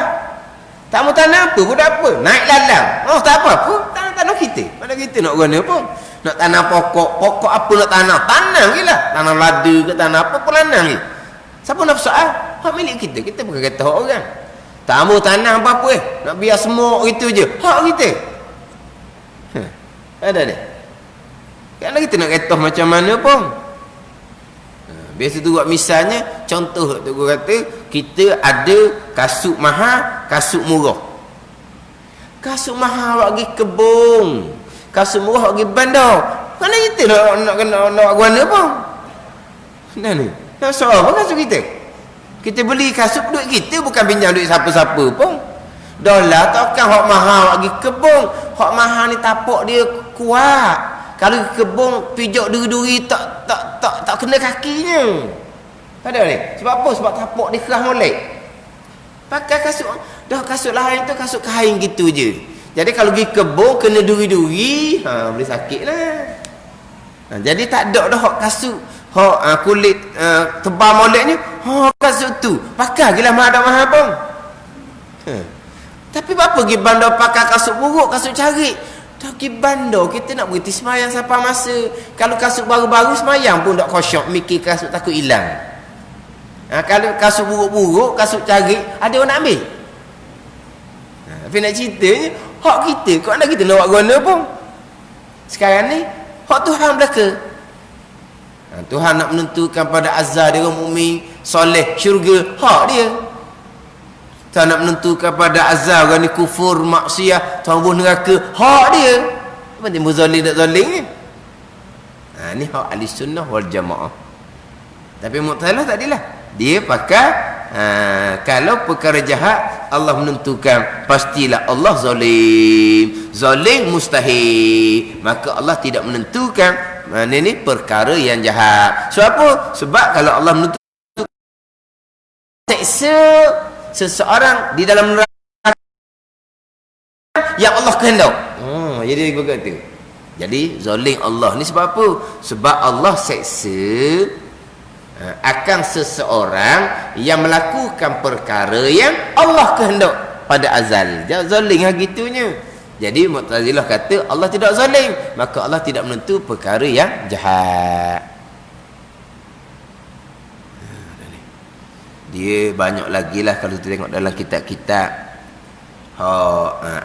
Speaker 1: Tak mau tanam apa pun tak apa. Naik lalang. Oh tak apa-apa. Tanah kita. Mana kita nak guna pun. Nak tanam pokok apa nak tanam? Tanam je lah. Tanam lada ke tanam apa pun tanam je. Siapa nak soal? Hak milik kita. Kita bukan kata hak orang. Tak mau tanam apa-apa nak biar semua gitu je. Hak kita. Ada ni. Kerana kita nak kata macam mana pun. Biasa tu buat misalnya, contoh tu gua kata, kita ada kasut mahal, kasut murah. Kasut mahal bagi kebun, kasut murah bagi bandar. Mana kita nak guna pun. Nah ni, nak soal apa kasut kita? Kita beli kasut duit kita, bukan pinjam duit siapa-siapa pun. Dolar takkan hak mahal bagi kebun. Hak mahal ni tapak dia kuat. Kalau kebun pijak duri-duri tak kena kakinya. Ada ni. Sebab apa? Sebab tapak dia keras molek. Pakai kasut. Dah kasut lain tu kasut kain gitu je. Jadi kalau pergi kebun kena duri-duri, boleh sakit lah. Jadi tak ada dah hak kasut hak kulit tebal moleknya. Kasut tu pakai gila mahal pun. Tapi apa pergi bandar pakai kasut buruk, kasut carik? Tak pergi bandar, kita nak berhenti semayang sampai masa. Kalau kasut baru-baru semayang pun tak kosyak, mikir kasut takut hilang. Kalau kasut buruk-buruk, kasut carik, ada orang nak ambil. Tapi nak ceritanya, hak kita, kau nak kita nak buat guna pun. Sekarang ni, hak Tuhan belaka. Tuhan nak menentukan pada azal dia orang mukmin, soleh, syurga, hak dia. Tuhan nak menentukan pada azal orang ni kufur, maksiat, Tuhan bunuh neraka, hak dia. Apa timbul zalim tak zalim ni? Ni hak ahli sunnah wal jamaah. Tapi Mu'tazilah tak adalah. Dia pakai kalau perkara jahat Allah menentukan pastilah Allah zalim. Zalim mustahil. Maka Allah tidak menentukan mana ni perkara yang jahat. Sebab apa? Sebab kalau Allah menentukan seksa seseorang di dalam neraka yang Allah kehendak. Jadi begitu. Jadi zalim Allah ni sebab apa? Sebab Allah seksa akan seseorang yang melakukan perkara yang Allah kehendak pada azal. Zalim lah gitunya. Jadi Mu'tazilah kata Allah tidak zalim, maka Allah tidak menentu perkara yang jahat. Dia banyak lagi lah kalau kita tengok dalam kitab-kitab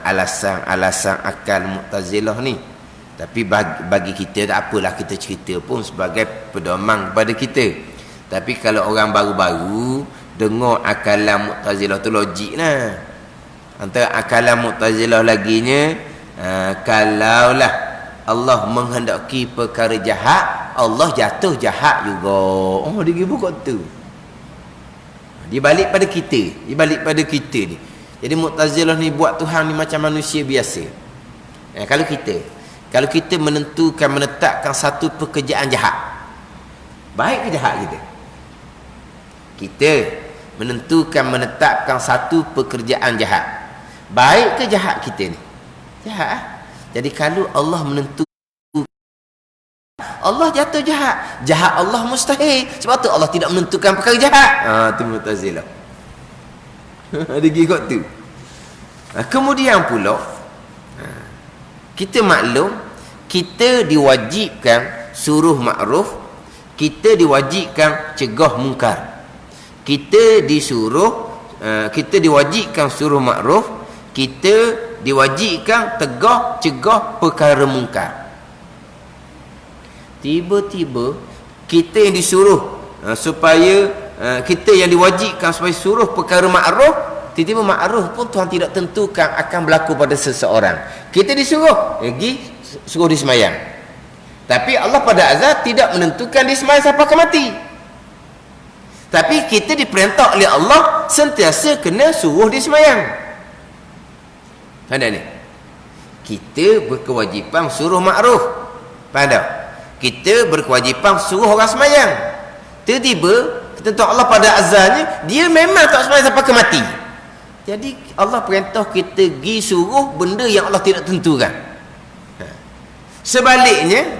Speaker 1: alasan-alasan akal Mu'tazilah ni. Tapi bagi kita tak apalah kita cerita pun sebagai pedoman kepada kita. Tapi kalau orang baru-baru dengar akalan Mu'tazilah tu logik lah. Antara akalan Mu'tazilah laginya, kalaulah Allah menghendaki perkara jahat, Allah jatuh jahat juga. Oh, dia pergi buka tu. Dia balik pada kita. Dia balik pada kita ni. Jadi Mu'tazilah ni buat Tuhan ni macam manusia biasa. Kalau kita menetapkan satu pekerjaan jahat, baik ke jahat kita? Kita menetapkan satu pekerjaan jahat, baik ke jahat kita ni? Jahat. Jadi kalau Allah menentukan, Allah jatuh jahat. Jahat Allah mustahil. Sebab tu Allah tidak menentukan perkara jahat. Tu Mu'tazilah. Ada gigok tu. Kemudian pula, kita maklum, kita diwajibkan suruh makruf, kita diwajibkan cegah mungkar. Kita diwajibkan suruh makruf, kita diwajibkan cegah perkara mungkar. Tiba-tiba kita yang disuruh supaya kita yang diwajibkan supaya suruh perkara makruf, tiba-tiba makruf pun Tuhan tidak tentukan akan berlaku pada seseorang. Kita disuruh suruh di semayang, tapi Allah pada azal tidak menentukan di semayang siapa akan mati. Tapi kita diperintah oleh Allah sentiasa kena suruh di semayang. Faham ni? Kita berkewajipan suruh makruf. Faham tak? Kita berkewajipan suruh orang semayang. Tiba-tiba ketentuan Allah pada azalnya, dia memang tak semayang sampai ke mati. Jadi Allah perintah kita pergi suruh benda yang Allah tidak tentukan. Sebaliknya,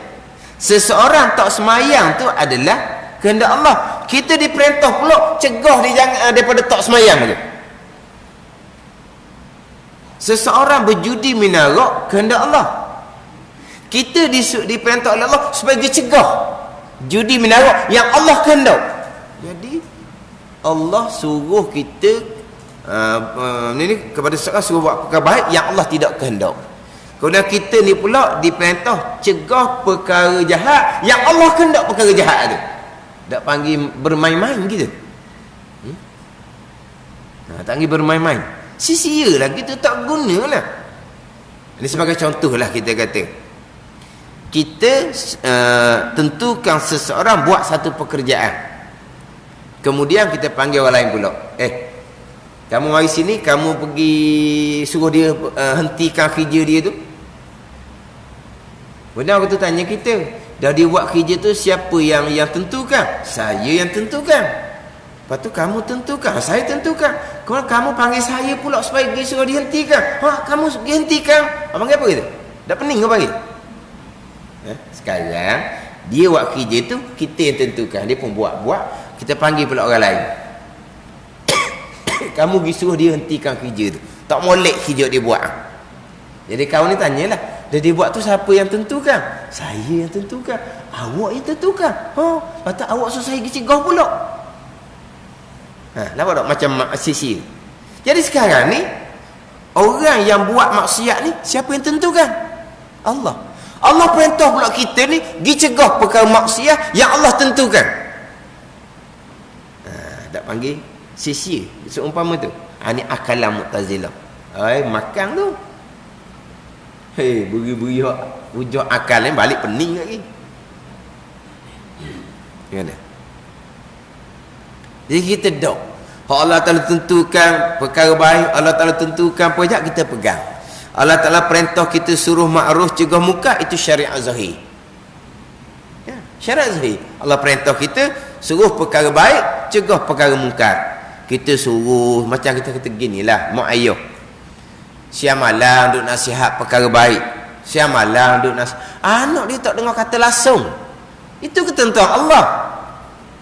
Speaker 1: seseorang tak semayang tu adalah kehendak Allah. Kita diperintah pula cegah dia jangan daripada tak semayang tu. Seseorang berjudi minarak, kehendak Allah. Kita diperintah oleh Allah supaya dia cegah judi minarak yang Allah kehendak. Jadi Allah suruh kita kepada seseorang suruh buat perkara baik yang Allah tidak kehendak. Kemudian kita ni pula diperintah cegah perkara jahat yang Allah kehendak perkara jahat tu. Tak panggil bermain-main kita. Tak panggil bermain-main. Sia-sia lah, kita tak guna lah. Ini sebagai contoh lah kita kata. Kita tentukan seseorang buat satu pekerjaan. Kemudian kita panggil orang lain pula. Kamu mari sini, kamu pergi suruh dia hentikan kerja dia tu. Benar aku tu tanya kita, dah dia buat kerja tu siapa yang tentukan? Saya yang tentukan. Lepas tu kamu tentukan, saya tentukan. Kalau kamu panggil saya pula supaya dia suruh dihentikan. Kamu dihentikan. Panggil apa kita? Dah pening kau panggil? Sekarang dia buat kerja tu, kita yang tentukan. Dia pun buat. Kita panggil pula orang lain. Kamu pergi suruh dia hentikan kerja tu. Tak molek kerja dia buat. Jadi kawan ni tanyalah, dia buat tu siapa yang tentukan? Saya yang tentukan. Awak yang tentukan. Patut awak suruh saya pergi cegah pula. Nampak tak macam sisi. Jadi sekarang ni orang yang buat maksiat ni siapa yang tentukan? Allah perintah pula kita ni pergi cegah perkara maksiat yang Allah tentukan. Tak panggil sia-sia seumpama tu. Ni akalan Mu'tazilah. Makan tu. Beri-beri hujah akal ni balik pening lagi. Gimana? Jadi kita dok. Allah Ta'ala tentukan perkara baik, Allah Ta'ala tentukan pejak, kita pegang. Allah Ta'ala perintah kita suruh ma'ruf cegah munkar, itu syariat zahir. Syariat zahir. Allah perintah kita suruh perkara baik, cegah perkara munkar. Kita suruh macam kita kata ginilah, mak ayah. Siang malam duk nasihat perkara baik. Siang malam duk nasihat. Anak dia tak dengar kata langsung. Itu ketentuan Allah.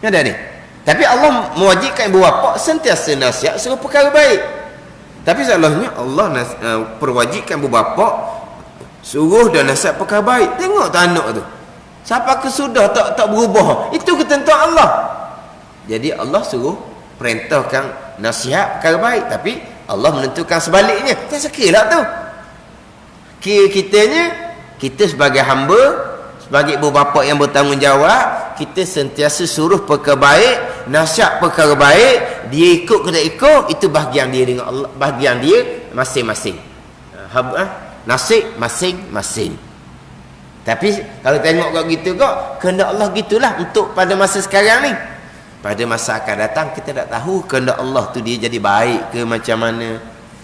Speaker 1: Ada ni. Tapi Allah mewajibkan ibu bapa sentiasa nasihat suruh perkara baik. Tapi salahnya Allah perwajibkan ibu bapa suruh dan nasihat perkara baik. Tengok tu anak tu. Siapa kesudah tak berubah. Itu ketentuan Allah. Jadi Allah suruh perintahkan nasihat perkara baik, tapi Allah menentukan sebaliknya. Tak sekilah tu. Kita sebagai hamba, sebagai ibu bapa yang bertanggungjawab, kita sentiasa suruh perkara baik, nasihat perkara baik, dia ikut ke tak ikut, itu bahagian dia dengan Allah, bahagian dia masing-masing. Nasib masing-masing. Tapi kalau tengok kau gitu kok, kehendak Allah gitulah untuk pada masa sekarang ni. Pada masa akan datang kita tak tahu kehendak Allah tu dia jadi baik ke macam mana.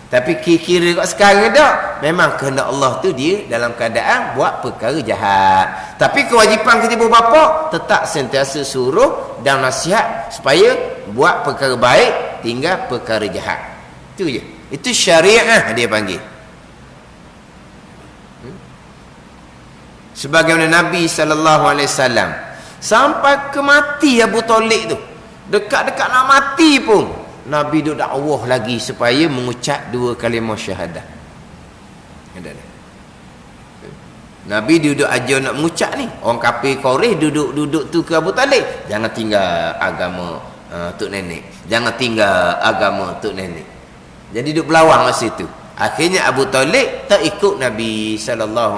Speaker 1: Tapi kira-kira kat sekarang tak, memang kehendak Allah tu dia dalam keadaan buat perkara jahat. Tapi kewajipan kita ibu bapa tetap sentiasa suruh dan nasihat supaya buat perkara baik, tinggal perkara jahat. Itu je. Itu syariah dia panggil. Sebagaimana Nabi SAW sampai ke mati Abu Talib tu, dekat-dekat nak mati pun Nabi duk dakwah lagi supaya mengucap 2 kalimah syahadah. Nabi duduk ajar nak mengucap ni. Orang kafir Quraisy duduk tu ke Abu Talib, jangan tinggal agama tok nenek, jangan tinggal agama tok nenek. Jadi duduk berlawang masa itu. Akhirnya Abu Talib tak ikut Nabi SAW.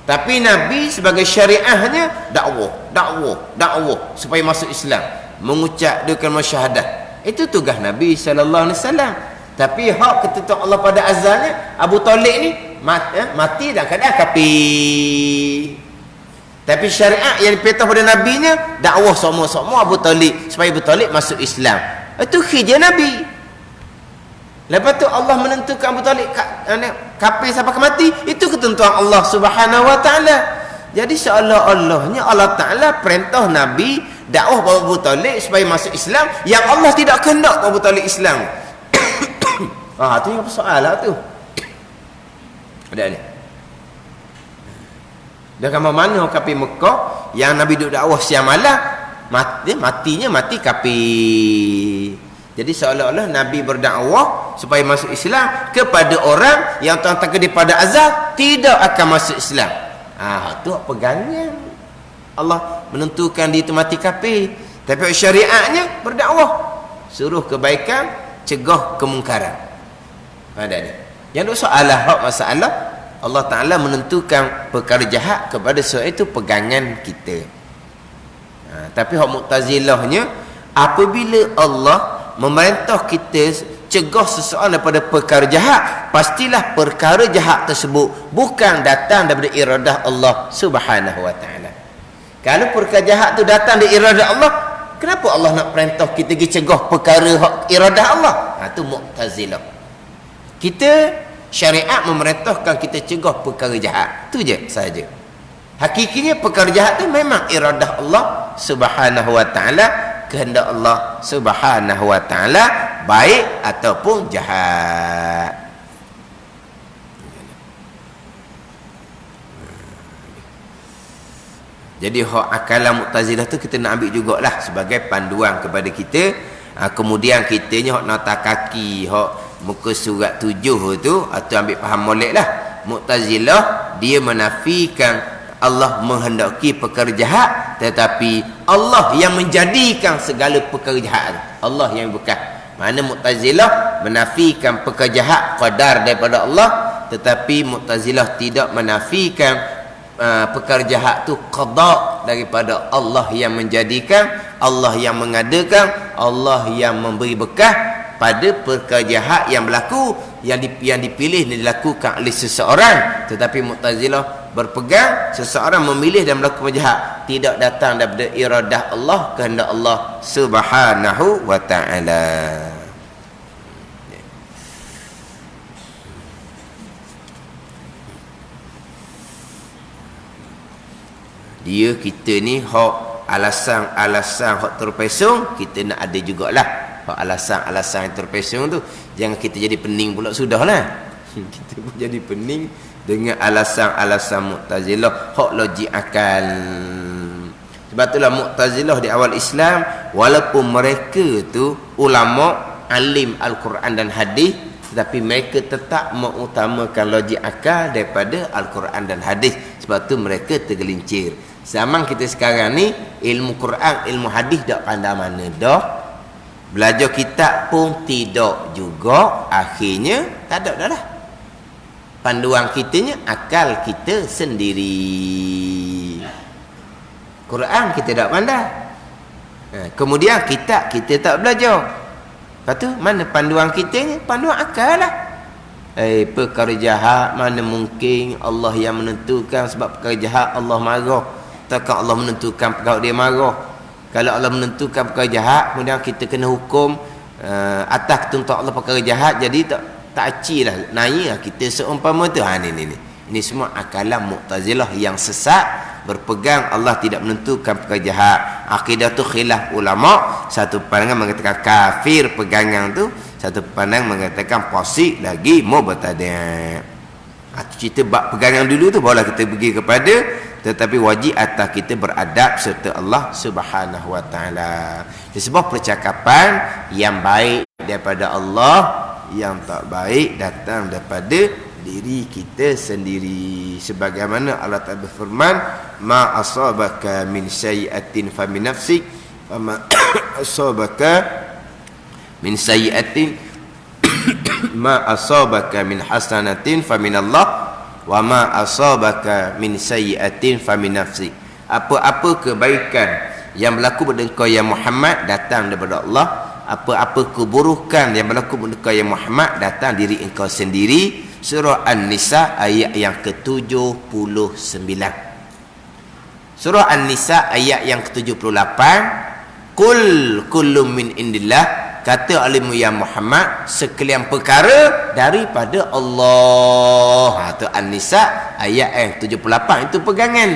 Speaker 1: Tapi Nabi sebagai syariahnya dakwah supaya masuk Islam, mengucap 2 kalimah syahadah. Itu tugas Nabi SAW. Tapi hak ketentuan Allah pada azalnya, Abu Talib ni mati dalam keadaan kafir. Tapi syariat yang diperintah pada Nabinya, dakwah semua Abu Talib supaya Abu Talib masuk Islam. Itu kerja Nabi. Lepas tu Allah menentukan Abu Talib kafir sampai ke mati. Itu ketentuan Allah Subhanahu Wa Taala. Jadi seolah-olahnya Allah Taala perintah Nabi dakwah kepada Abu Talib supaya masuk Islam, yang Allah tidak kehendak Abu Talib Islam. Tu yang soalan tu. Ada ni. Dan kamu mana kafir Mekah yang Nabi duduk dakwah siang malam, matinya mati kafir. Jadi seolah-olah Nabi berdakwah supaya masuk Islam kepada orang yang Tuhan takdir pada azab tidak akan masuk Islam. Tu pegangan Allah menentukan dia itu mati kafir. Tapi syariatnya berdakwah, suruh kebaikan, cegah kemungkaran. Ada ni. Yang soalah hak masalah Allah Taala menentukan perkara jahat kepada seorang itu pegangan kita. Tapi hak Mu'tazilahnya, apabila Allah memerintah kita cegah seseorang daripada perkara jahat, pastilah perkara jahat tersebut bukan datang daripada iradah Allah Subhanahu Wa Taala. Kalau perkara jahat tu datang dari iradah Allah, kenapa Allah nak perintah kita pergi cegah perkara iradah Allah? Itu Mu'tazilah. Kita syariat memerintahkan kita cegah perkara jahat. Itu je saja. Hakikinya perkara jahat tu memang iradah Allah Subhanahu Wa Taala, kehendak Allah Subhanahu Wa Taala, baik ataupun jahat. Jadi hak akalan Mu'tazilah tu kita nak ambil jugalah sebagai panduan kepada kita. Kemudian kitanya hak nota kaki, hak muka surat 7 tu, atau ambil faham molek lah. Mu'tazilah dia menafikan Allah menghendaki perkara jahat, tetapi Allah yang menjadikan segala perkara jahat. Allah yang bukan. Mana Mu'tazilah menafikan perkara jahat qadar daripada Allah, tetapi Mu'tazilah tidak menafikan perkara jahat tu qada daripada Allah yang menjadikan, Allah yang mengadakan, Allah yang memberi bekah pada perkara jahat yang berlaku, yang dipilih dan dilakukan oleh seseorang. Tetapi Mu'tazilah berpegang seseorang memilih dan melakukan jahat tidak datang daripada iradah Allah, kehendak Allah Subhanahu Wa Taala. Dia kita ni hak alasan hak terpesong kita nak ada jugalah. Hak alasan yang terpesong tu jangan kita jadi pening pula sudahlah. Kita pun jadi pening dengan alasan-alasan Mu'tazilah, hak logik akal. Sebab itulah Mu'tazilah di awal Islam, walaupun mereka tu ulama alim Al-Quran dan hadis, tetapi mereka tetap mengutamakan logik akal daripada Al-Quran dan hadis. Sebab tu mereka tergelincir. Zaman kita sekarang ni, ilmu Quran, ilmu hadis tak pandai mana dah. Belajar kitab pun tidak juga. Akhirnya tak ada dah lah. panduan kitanya akal kita sendiri. Quran kita tak pandai. Kemudian kita tak belajar. Lepas tu mana panduan kitanya? Panduan akal lah. Perkara jahat mana mungkin Allah yang menentukan, sebab perkara jahat Allah marah. Takkan Allah menentukan perkara dia marah. Kalau Allah menentukan perkara jahat, kemudian kita kena hukum atas ketentuan Allah perkara jahat, jadi tak aci lah, naik lah kita seumpama tu. Ini semua akalan Mu'tazilah yang sesat, berpegang Allah tidak menentukan perkara jahat. Akidah tu khilaf ulama, satu pandangan mengatakan kafir pegangan tu, satu pandangan mengatakan fasik lagi mubtadi'. Cerita bab pegangan dulu tu barulah kita pergi kepada, tetapi wajib atas kita beradab serta Allah Subhanahu wa taala. Sebuah percakapan yang baik daripada Allah, yang tak baik datang daripada diri kita sendiri. Sebagaimana Allah Ta'ala berfirman, ma asabaka min sayyi'atin fa min nafsik wa ma asabaka min sayyi'atin ma asabaka min hasanatin fa min Allah wa ma asabaka min sayyi'atin fa min nafsik. Apa-apa kebaikan yang berlaku pada engkau ya Muhammad datang daripada Allah. Apa-apa keburukan yang berlaku pada engkau ya Muhammad datang diri engkau sendiri. Surah An-Nisa ayat yang ke-79. Surah An-Nisa ayat yang ke-78. Qul kullum min indillah, kata alimu ya Muhammad, sekalian perkara daripada Allah. Itu An-Nisa ayat yang 78, itu pegangan.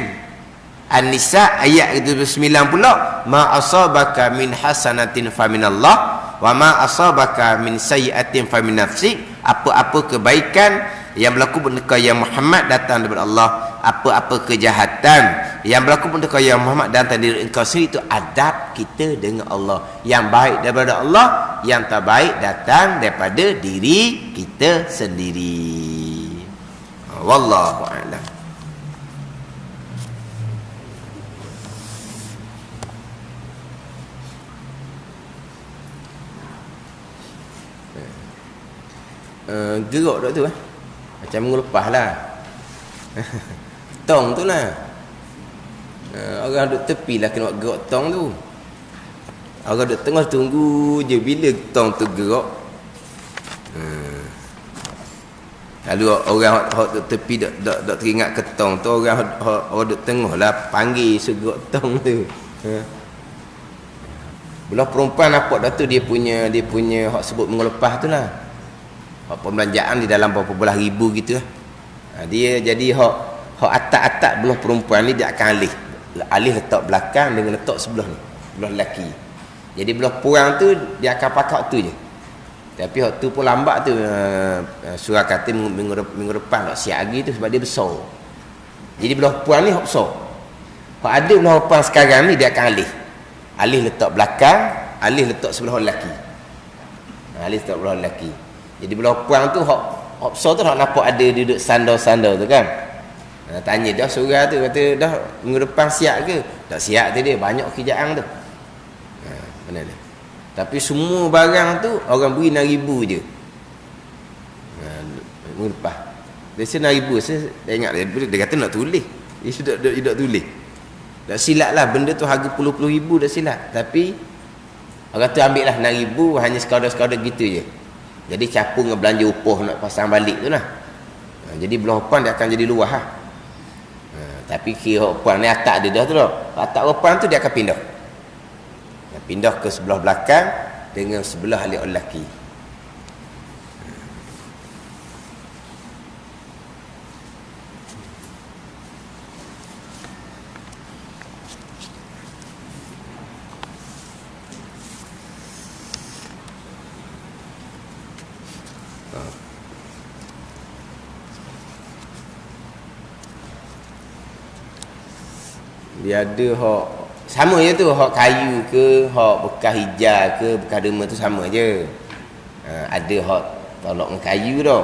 Speaker 1: An-Nisa ayat ke-79 pula, ma asabaka min hasanatin fa minallah wa ma asabaka min sayyi'atin fa min nafsik. Apa-apa kebaikan yang berlaku pada kau ya Muhammad datang daripada Allah. Apa-apa kejahatan yang berlaku pada kau ya Muhammad datang dari engkau sendiri. Itu adab kita dengan Allah. Yang baik daripada Allah, yang tak baik datang daripada diri kita sendiri. Wallahu a'lam. Gerak tak tu macam mengelepah lah. Tong tu lah. Orang duduk tepi lah kena buat gerak tong tu. Orang duduk tengah tunggu je bila tong tu gerak. Lalu orang duduk tepi duduk teringat ke tong tu, orang duduk tengah lah panggil segerak tong tu. Belah perempuan nampak dah tu dia punya hak sebut mengelepah tu lah. Pembelanjaan di dalam berapa belah ribu gitu lah. Dia jadi hak atak-atak belah perempuan ni dia akan alih letak belakang dengan letak sebelah ni, belah lelaki. Jadi belah perempuan tu dia akan pakai tu je. Tapi hak tu pun lambat tu. Surah kata minggu depan tak siap lagi tu sebab dia besar. Jadi belah perempuan ni hak besar. Hak ada belah perempuan sekarang ni dia akan alih letak belakang, alih letak sebelah lelaki. Alih letak belah lelaki. Jadi belah perempuan tu hak besar tu hak nampak ada duduk sandar-sandar tu kan. Tanya dah surah tu, kata dah minggu depan siap ke? Tak siap tu dia, banyak kerjaan tu. Mana dia? Tapi semua barang tu orang beri 6,000 je. Minggu depan. Dia say 6,000, saya ingat dia kata nak tulis. Dia sudah tidak tulis. Tak silap lah, benda tu harga puluh-puluh ribu dah silap. Tapi orang tu ambil lah 6,000 hanya sekadar-sekadar gitu je. Jadi capung dengan belanja upah nak pasang balik tu lah. Jadi belah depan dia akan jadi luas lah. Tapi kira depan ni atak dia dah tu lah. Atak depan tu dia akan pindah. Pindah ke sebelah belakang dengan sebelah alik lelaki. Dia ada hak sama je tu, hak kayu ke, hak bekas hijau ke, bekas derma tu sama je. Ada hak tolak dengan kayu dah.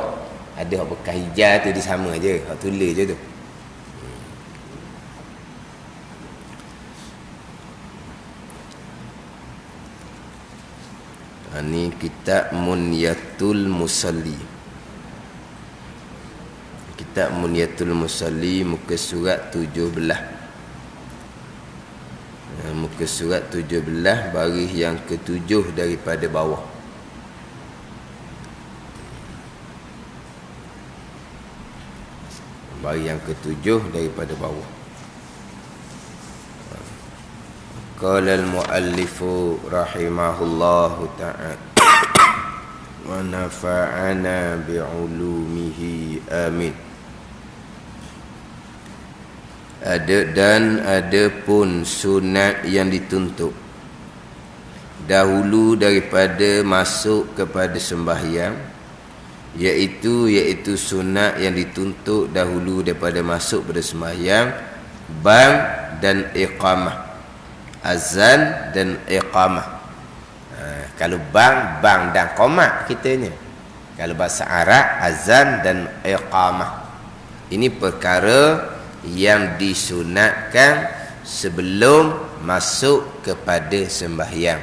Speaker 1: Ada hak bekas hijau tu dia sama je, hak tulis je tu. Ni kitab Munyatul Musalli. kitab Munyatul Musalli muka surat 17. Muka surat 17 baris yang ke-7 daripada bawah. Baris yang ke-7 daripada bawah. Qala al-muallifu rahimahullahu ta'ala wa nafa'ana bi'ulumihi amin. Ada pun sunat yang dituntut dahulu daripada masuk kepada sembahyang, iaitu sunat yang dituntut dahulu daripada masuk pada sembahyang, bang dan iqamah, azan dan iqamah. Kalau bang dan qomat kitanya. Kalau bahasa Arab azan dan iqamah. Ini perkara yang disunatkan sebelum masuk kepada sembahyang.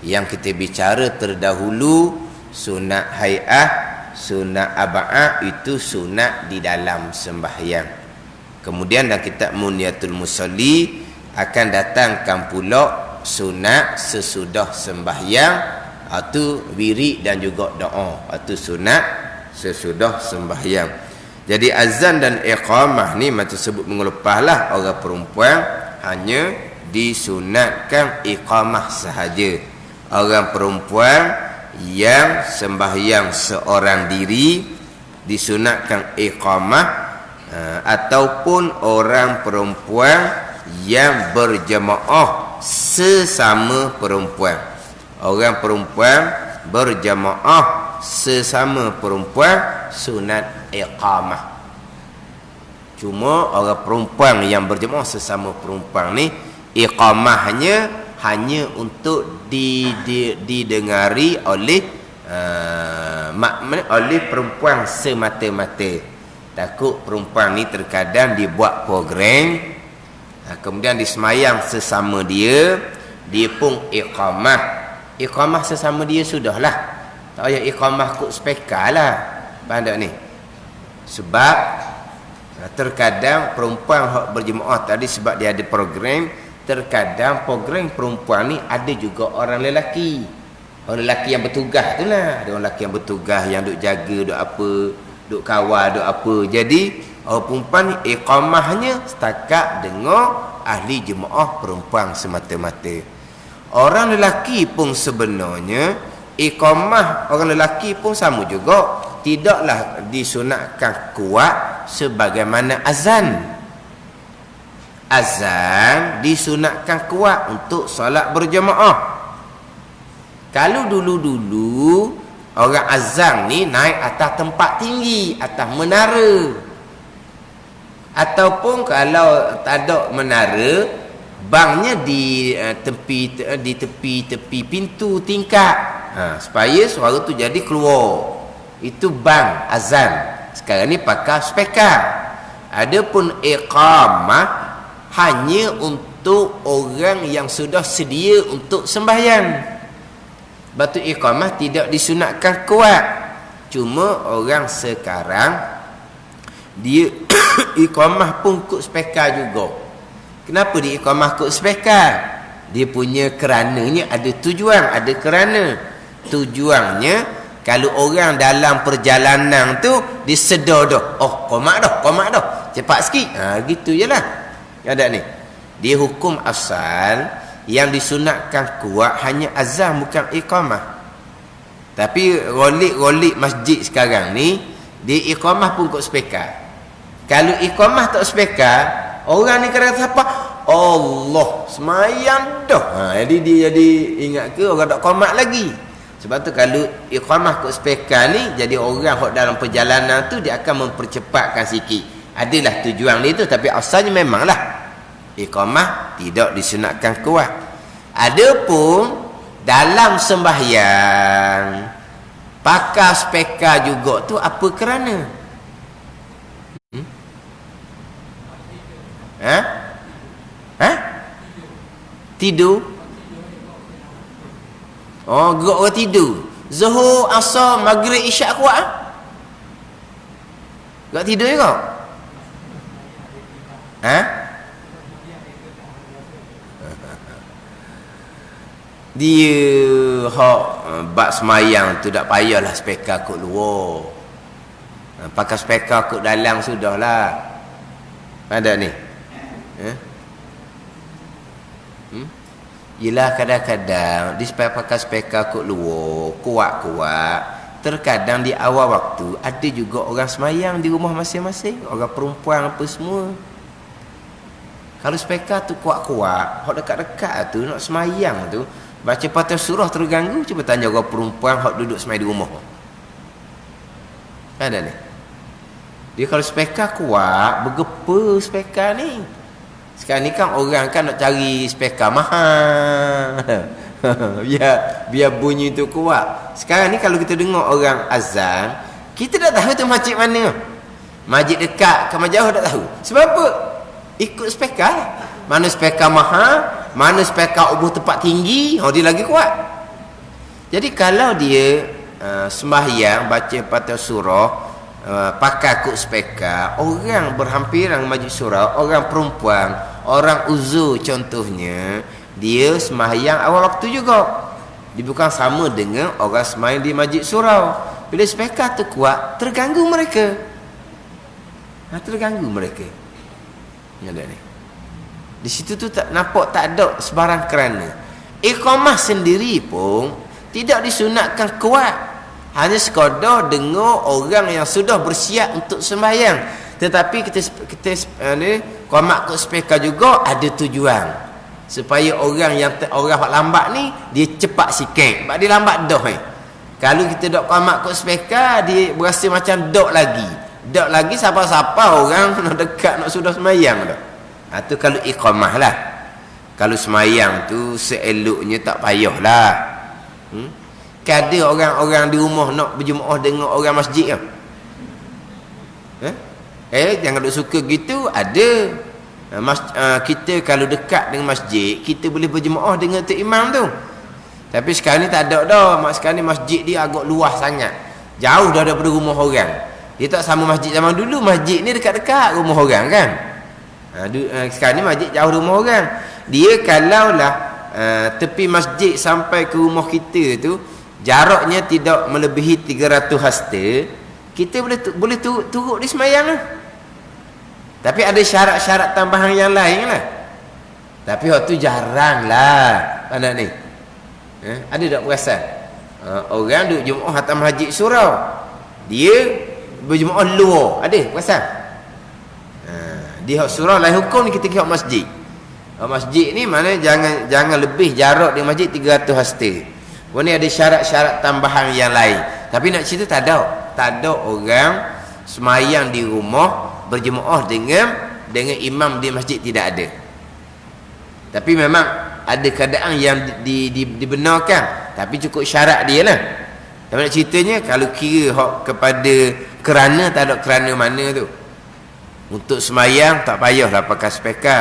Speaker 1: Yang kita bicara terdahulu sunat hai'ah, sunat aba'ah, itu sunat di dalam sembahyang. Kemudian dalam kitab Munyatul Musalli akan datangkan pula sunat sesudah sembahyang, itu wirid dan juga doa. Itu sunat sesudah sembahyang. Jadi azan dan iqamah ni macam sebut minggu lepas lah, orang perempuan hanya disunatkan iqamah sahaja. Orang perempuan yang sembahyang seorang diri disunatkan iqamah, ataupun orang perempuan yang berjamaah sesama perempuan. Orang perempuan berjamaah sesama perempuan sunat iqamah. Cuma orang perempuan yang berjamaah sesama perempuan ni iqamahnya hanya untuk didengari oleh oleh perempuan semata-mata. Takut perempuan ni terkadang dibuat program, kemudian disemayang sesama dia pun iqamah. Iqamah sesama dia sudahlah, tak payah iqamah kod spekar lah. Faham tak ni? Sebab terkadang perempuan yang berjemaah tadi, sebab dia ada program, terkadang program perempuan ni ada juga orang lelaki. Orang lelaki yang bertugas tu lah. Ada orang lelaki yang bertugas, yang duk jaga, duk apa, duk kawal, duk apa. Jadi orang perempuan ni iqamahnya setakat dengar ahli jemaah perempuan semata-mata. Orang lelaki pun sebenarnya iqamah orang lelaki pun sama juga, tidaklah disunatkan kuat sebagaimana azan. Azan disunatkan kuat untuk solat berjemaah. Kalau dulu-dulu orang azan ni naik atas tempat tinggi, atas menara. Ataupun kalau tak ada menara, bangnya di tepi pintu tingkap, supaya suara tu jadi keluar. Itu bang azan. Sekarang ni pakai speaker. Adapun iqamah hanya untuk orang yang sudah sedia untuk sembahyang. Batu iqamah tidak disunatkan kuat. Cuma orang sekarang dia iqamah pun kod speaker juga. Kenapa dia iqamah kod speaker? Dia punya kerananya ada tujuan, ada kerana. Tujuannya kalau orang dalam perjalanan tu disedar dah, oh qomat dah, cepat sikit. Gitu je lah. Ada ni. Dia hukum asal yang disunatkan kuat hanya azan, bukan iqamah. Tapi rolik masjid sekarang ni, dia iqamah pun kod speaker. Kalau iqamah tak speaker, orang ni kata apa? Allah semayang dah. Jadi dia jadi ingat ke orang tak qomat lagi. Sebab tu kalau iqamah kod speaker ni, jadi orang hok dalam perjalanan tu dia akan mempercepatkan sikit. Adalah tujuan dia tu, tapi asalnya memanglah iqamah tidak disunatkan kuat. Adapun dalam sembahyang pakai speaker juga tu apa kerana? Tidur? Oh, gerak orang tidur. Zuhur, Asar, Maghrib, Isyak kuat. Tak tidur juga. Ha? Dia hak bab semayang tu tak payahlah speka kot luar. Pakai speka kot dalam sudahlah. Ada ni. Yelah kadang-kadang dia pakai speka kot luar, kuat-kuat. Terkadang di awal waktu ada juga orang semayang di rumah masing-masing, orang perempuan apa semua. Kalau speka tu kuat-kuat, hak dekat-dekat tu nak semayang tu, baca Fatihah surah terganggu, cuba tanya orang perempuan hak duduk semayang di rumah. Ada ni. Dia kalau speka kuat, bergepa speka ni. Sekarang ni kan orang kan nak cari speka mahal. biar bunyi tu kuat. Sekarang ni kalau kita dengar orang azan, kita tak tahu tu masjid mana. Masjid dekat ke jauh tak tahu. Sebab apa? Ikut speka. Mana speka mahal, mana speka ubuh tempat tinggi, dia lagi kuat. Jadi kalau dia sembahyang baca Fatihah surah, pakai kod speka, orang berhampiran majlis surah, orang perempuan, orang uzur contohnya, dia sembahyang awal waktu juga. Dia bukan sama dengan orang sembahyang di majlis surau. Bila speka tu kuat, terganggu mereka. Terganggu mereka. Ada ni. Di situ tu tak nampak tak ada sebarang kerana. Iqamah sendiri pun tidak disunatkan kuat. Hanya sekadar dengar orang yang sudah bersiap untuk sembahyang. Tetapi kita ni qamat kod speka juga ada tujuan. Supaya orang yang lambat ni dia cepat sikit. Sebab dia lambat dah. Kalau kita dok qamat kod speka, dia berasa macam dok lagi. Dok lagi siapa-siapa orang nak dekat nak sudah sembahyang dah. Tu kalau iqamah lah. Kalau sembahyang tu seeloknya tak payahlah. Ada orang-orang di rumah nak berjemaah dengan orang masjid ke? Jangan duk suka gitu. Ada. Kita kalau dekat dengan masjid, kita boleh berjemaah dengan tok imam tu. Tapi sekarang ni tak ada dah. Sekarang ni masjid dia agak luas sangat, jauh dah daripada rumah orang. Dia tak sama masjid zaman dulu. Masjid ni dekat-dekat rumah orang kan. Sekarang ni masjid jauh rumah orang. Dia kalaulah tepi masjid sampai ke rumah kita tu jaraknya tidak melebihi 300 hasta, kita boleh turut di semayang lah. Tapi ada syarat-syarat tambahan yang lain lah. Tapi waktu jarang lah anak ni. Ada tak perasan? Orang duduk jemaah atas masjid surau, dia berjemaah luar. Ada perasan? Dia hak surau lain hukum ni, kita kira masjid. Masjid ni mana jangan lebih jarak dengan masjid 300 hasta. Ni ada syarat-syarat tambahan yang lain. Tapi nak cerita tak ada orang semayang di rumah berjemaah dengan imam di masjid, tidak ada. Tapi memang ada keadaan yang dibenarkan, tapi cukup syarat dia lah. Tapi nak ceritanya kalau kira hak kepada kerana, tak ada kerana mana tu. Untuk semayang tak payahlah pakai speka.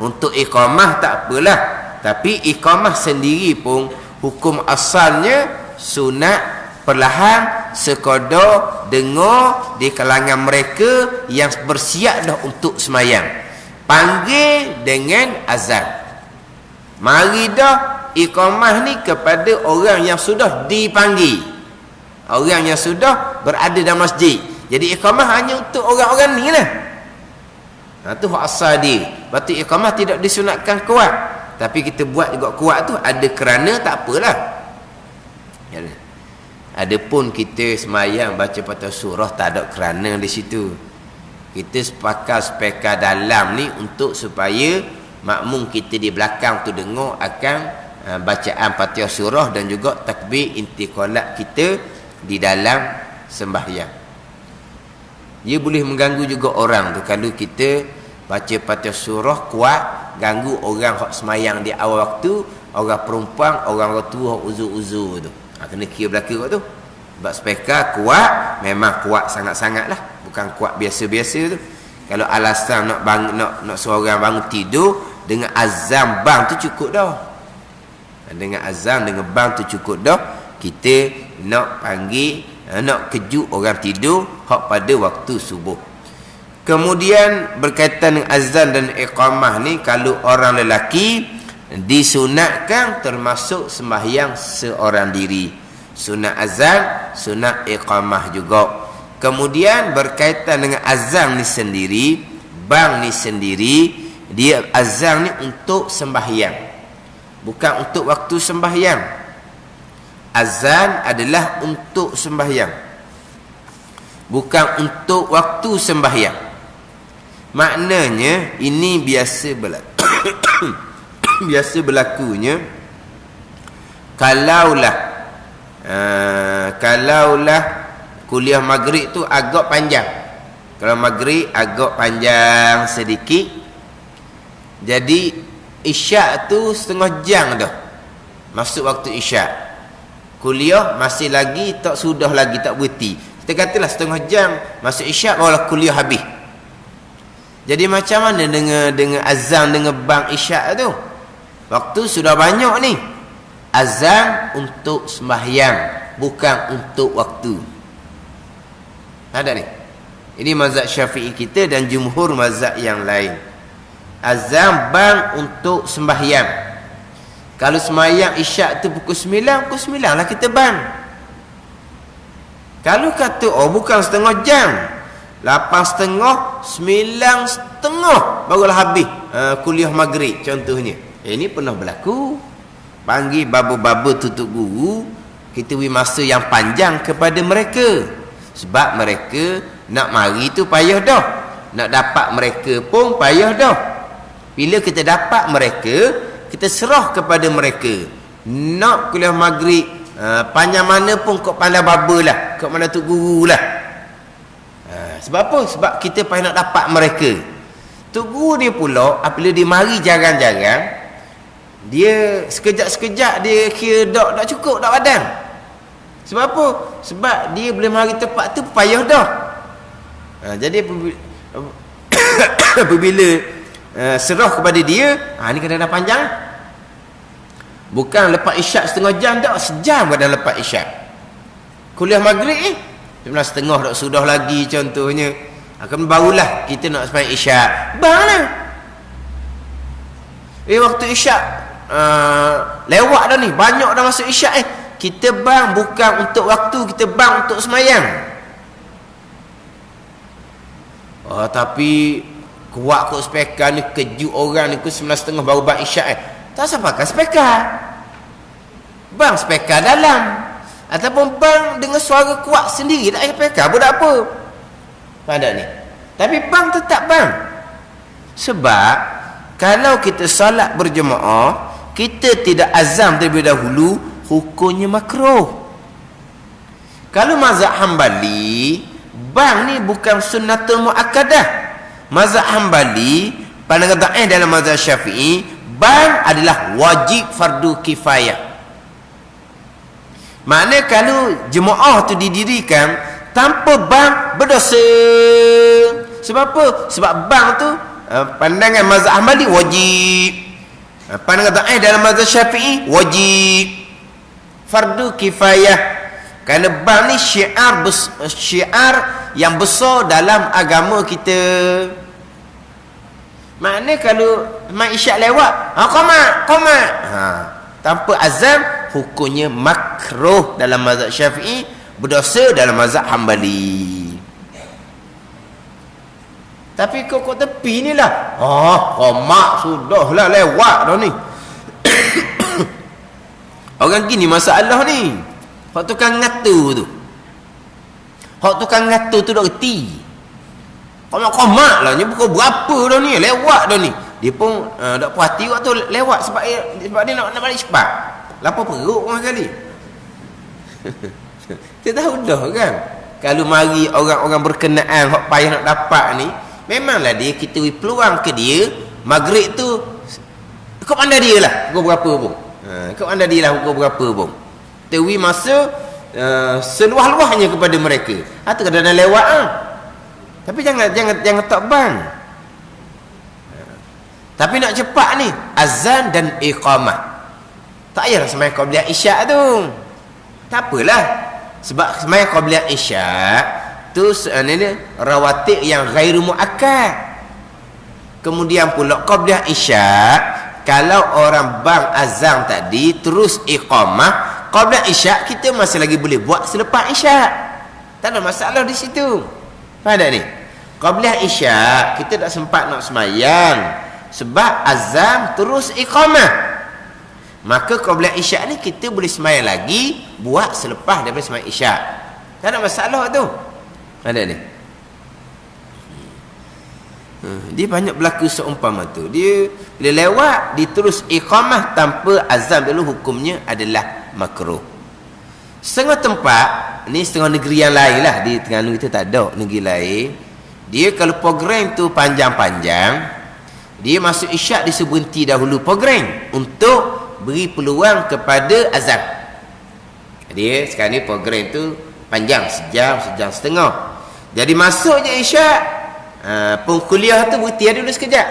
Speaker 1: Untuk iqamah tak apalah. Tapi iqamah sendiri pun hukum asalnya sunat perlahan, sekadar dengar di kalangan mereka yang bersiap dah untuk semayang. Panggil dengan azan. Mari dah iqamah ni kepada orang yang sudah dipanggil, orang yang sudah berada dalam masjid. Jadi iqamah hanya untuk orang-orang ni lah. Tu hak asal dia. Lepas tu iqamah tidak disunatkan kuat. Tapi kita buat juga kuat tu ada kerana, tak apalah. Adapun kita semayang baca Fatihah surah, tak ada kerana di situ. Kita pakai speka dalam ni untuk supaya makmum kita di belakang tu dengar akan bacaan Fatihah surah dan juga takbir intiqalat kita di dalam sembahyang. Ia boleh mengganggu juga orang tu kalau kita baca Fatihah surah kuat, ganggu orang hak semayang di awal waktu, orang perempuan, orang tua uzur-uzur tu. Kena kira belakang tu. Sebab speka kuat, memang kuat sangat-sangat lah, bukan kuat biasa-biasa tu. Kalau alasan nak seorang bangun tidur, dengan azan bang tu cukup dah. Dengan azan, dengan bang tu cukup dah. Kita nak panggil, nak kejut orang tidur hak pada waktu subuh. Kemudian berkaitan dengan azan dan iqamah ni, kalau orang lelaki disunatkan termasuk sembahyang seorang diri. Sunat azan, sunat iqamah juga. Kemudian berkaitan dengan azan ni sendiri, bang ni sendiri, dia azan ni untuk sembahyang, bukan untuk waktu sembahyang. Azan adalah untuk sembahyang, bukan untuk waktu sembahyang. Maknanya ini biasa berlaku biasa berlakunya kalaulah kuliah maghrib tu agak panjang. Kalau maghrib agak panjang sedikit, jadi isyak tu setengah jam dah masuk waktu isyak. Kuliah masih lagi tak sudah lagi, tak berhenti. Kita katalah setengah jam masuk isyak barulah kuliah habis. Jadi macam mana dengan azan dengan bang isyak tu? Waktu sudah banyak ni. Azan untuk sembahyang, bukan untuk waktu. Ada ni. Ini mazhab Syafi'i kita dan jumhur mazhab yang lain. Azan bang untuk sembahyang. Kalau sembahyang isyak tu pukul 9, pukul 9 lah kita bang. Kalau kata bukan setengah jam, 8.30, 9.30 barulah habis kuliah maghrib contohnya. Ini pernah berlaku. Panggil baba-baba tutup guru, kita beri masa yang panjang kepada mereka. Sebab mereka nak mari tu payah dah. Nak dapat mereka pun payah dah. Bila kita dapat mereka, kita serah kepada mereka. Nak kuliah maghrib panjang mana pun kau pandai baba lah, kau mana tu guru lah. Sebab apa? Sebab kita payah nak dapat mereka. Tok guru ni pula apabila dia mari jarang-jarang, dia sekejap-sekejap dia kira tak cukup tak badan. Sebab apa? Sebab dia boleh mari tepat tu payah dah. Jadi apabila serah kepada dia, ni kadang-kadang panjang. Bukan lepas isyak setengah jam tak, sejam kadang lepas isyak. Kuliah maghrib 11.30 tak sudah lagi contohnya. Akan barulah kita nak sembahyang isyak. Banglah. Waktu isyak lewat dah ni, banyak dah masuk isyak. Kita bang bukan untuk waktu, kita bang untuk sembahyang. Tapi kuat kot speaker ni, kejut orang ni, 9.30 baru bang isyak. Tak usah pakai speaker. Bang speaker dalam, ataupun bang dengan suara kuat sendiri, tak payah speaker pun tak apa. Pada ni. Tapi bang tetap bang. Sebab kalau kita salat berjemaah, kita tidak azam terlebih dahulu, hukumnya makruh. Kalau mazhab Hambali, bang ni bukan sunnatul muakkadah. Mazhab Hambali, pandangan dhaif dalam mazhab Syafi'i, bang adalah wajib fardu kifayah. Maknanya kalau jemaah tu didirikan tanpa bang, berdosa. Sebab apa? Sebab bang tu pandangan mazhab Hambali wajib. Pandangan dhaif dalam mazhab Syafi'i wajib fardu kifayah. Kerana bang ni syiar yang besar dalam agama kita. Maknanya kalau mak isyak lewat, qamat. Tanpa azan, hukumnya makruh dalam mazhab Syafi'i, berdosa dalam mazhab Hambali. Tapi kau tepi ni lah, qamat sudahlah lewat dah ni. Orang gini masalah ni. Hak tukang ngatu tu. Hak tukang ngatu tu dah reti. Qamat lah ni, bukan berapa dah ni, lewat dah ni. Dia pun tak puas hati waktu lewat sebab dia nak balik cepat. Lapar perut orang sekali. Kita tahu dah kan. Kalau mari orang-orang berkenaan hak payah nak dapat ni, memanglah dia kita beri peluang ke dia. Maghrib tu kau pandai dia lah pukul berapa pun. Kau pandai dia lah pukul berapa pun. Tewi masa seluah-luahnya kepada mereka. Tu kadang-kadang lewat Tapi jangan tak bang. Tapi nak cepat ni, azan dan iqamah. Tak payahlah sembahyang qabliyah isyak tu. Tak apalah. Sebab sembahyang qabliyah isyak Itu ini rawatib yang ghairu muakkad. Kemudian pula qabliyah isyak, kalau orang bang azan tadi terus iqamah, qabliyah isyak kita masih lagi boleh buat selepas isyak. Tak ada masalah di situ. Faham tak ni? Qabliyah isyak kita tak sempat nak semayang sebab azan terus iqamah. Maka qabliyah isyak ni kita boleh semayang lagi buat selepas daripada semayang isyak. Tak ada masalah tu. Ada ni. Dia banyak berlaku seumpama tu. Dia bila lewat dia terus iqamah tanpa azan dulu, hukumnya adalah makruh. Setengah tempat ni, setengah negeri yang lain lah, di Terengganu kita tak ada negeri lain. Dia kalau program tu panjang-panjang, dia masuk isyak dia berhenti dahulu program untuk beri peluang kepada azan. Dia sekarang ni program tu panjang, sejam, sejam setengah. Jadi masuk je isyak, pengkuliah tu berhenti dulu sekejap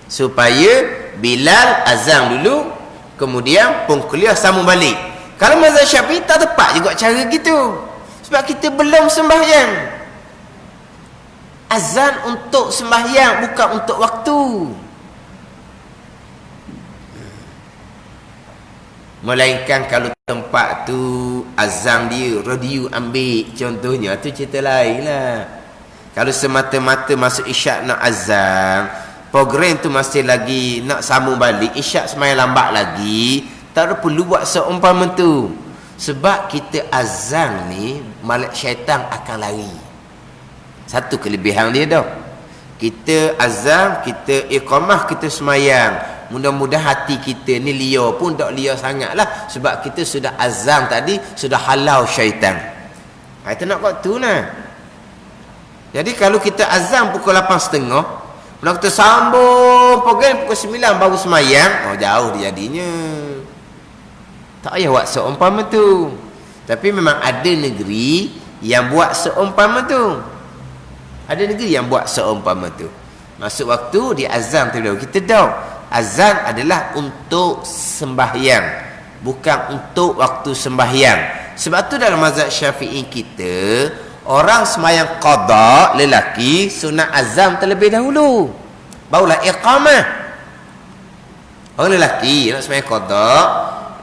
Speaker 1: supaya Bilal azan dulu, kemudian pengkuliah sambung balik. Kalau mazhab Syafi'i tak tepat juga cara gitu, sebab kita belum sembahyang. Azan untuk sembahyang, bukan untuk waktu. Melainkan kalau tempat tu azan dia radio ambil contohnya, tu cerita lain lah. Kalau semata-mata masuk isyak nak azan, program tu masih lagi nak sambung balik, isyak semayang lambat lagi, tak ada perlu buat seumpama tu. Sebab kita azan ni malaikat syaitan akan lari. Satu kelebihan dia dah. Kita azan, kita iqamah, kita semayang. Mudah-mudahan hati kita ni liar pun tak liar sangat lah, sebab kita sudah azam tadi, sudah halau syaitan. Kita nak buat tu lah. Jadi kalau kita azam pukul 8.30, kalau kita sambung program pukul 9 baru semayang, jauh dia jadinya. Tak payah buat seumpama tu. Tapi memang ada negeri yang buat seumpama tu. Ada negeri yang buat seumpama tu. Masuk waktu dia azam tu dulu. Kita tahu azan adalah untuk sembahyang, bukan untuk waktu sembahyang. Sebab tu dalam mazhab Syafi'i kita, orang sembahyang qada lelaki sunat azan terlebih dahulu, barulah iqamah. Orang lelaki nak sembahyang qada,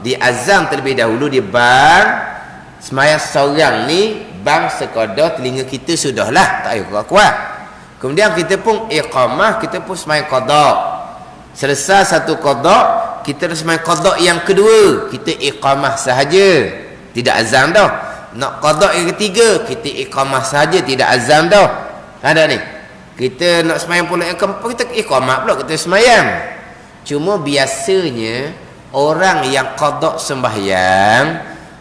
Speaker 1: di azan terlebih dahulu, dia bang sembahyang seorang ni, bang sekadar telinga kita sudahlah, tak payah kuat-kuat. Kemudian kita pun iqamah, kita pun sembahyang qada. Selesai satu qada, kita dah sembahyang qada yang kedua, kita iqamah sahaja, tidak azan dah. Nak qada yang ketiga, kita iqamah sahaja, tidak azan dah. Ada ni. Kita nak sembahyang pula yang keempat, kita iqamah pula, kita sembahyang. Cuma biasanya orang yang qada sembahyang,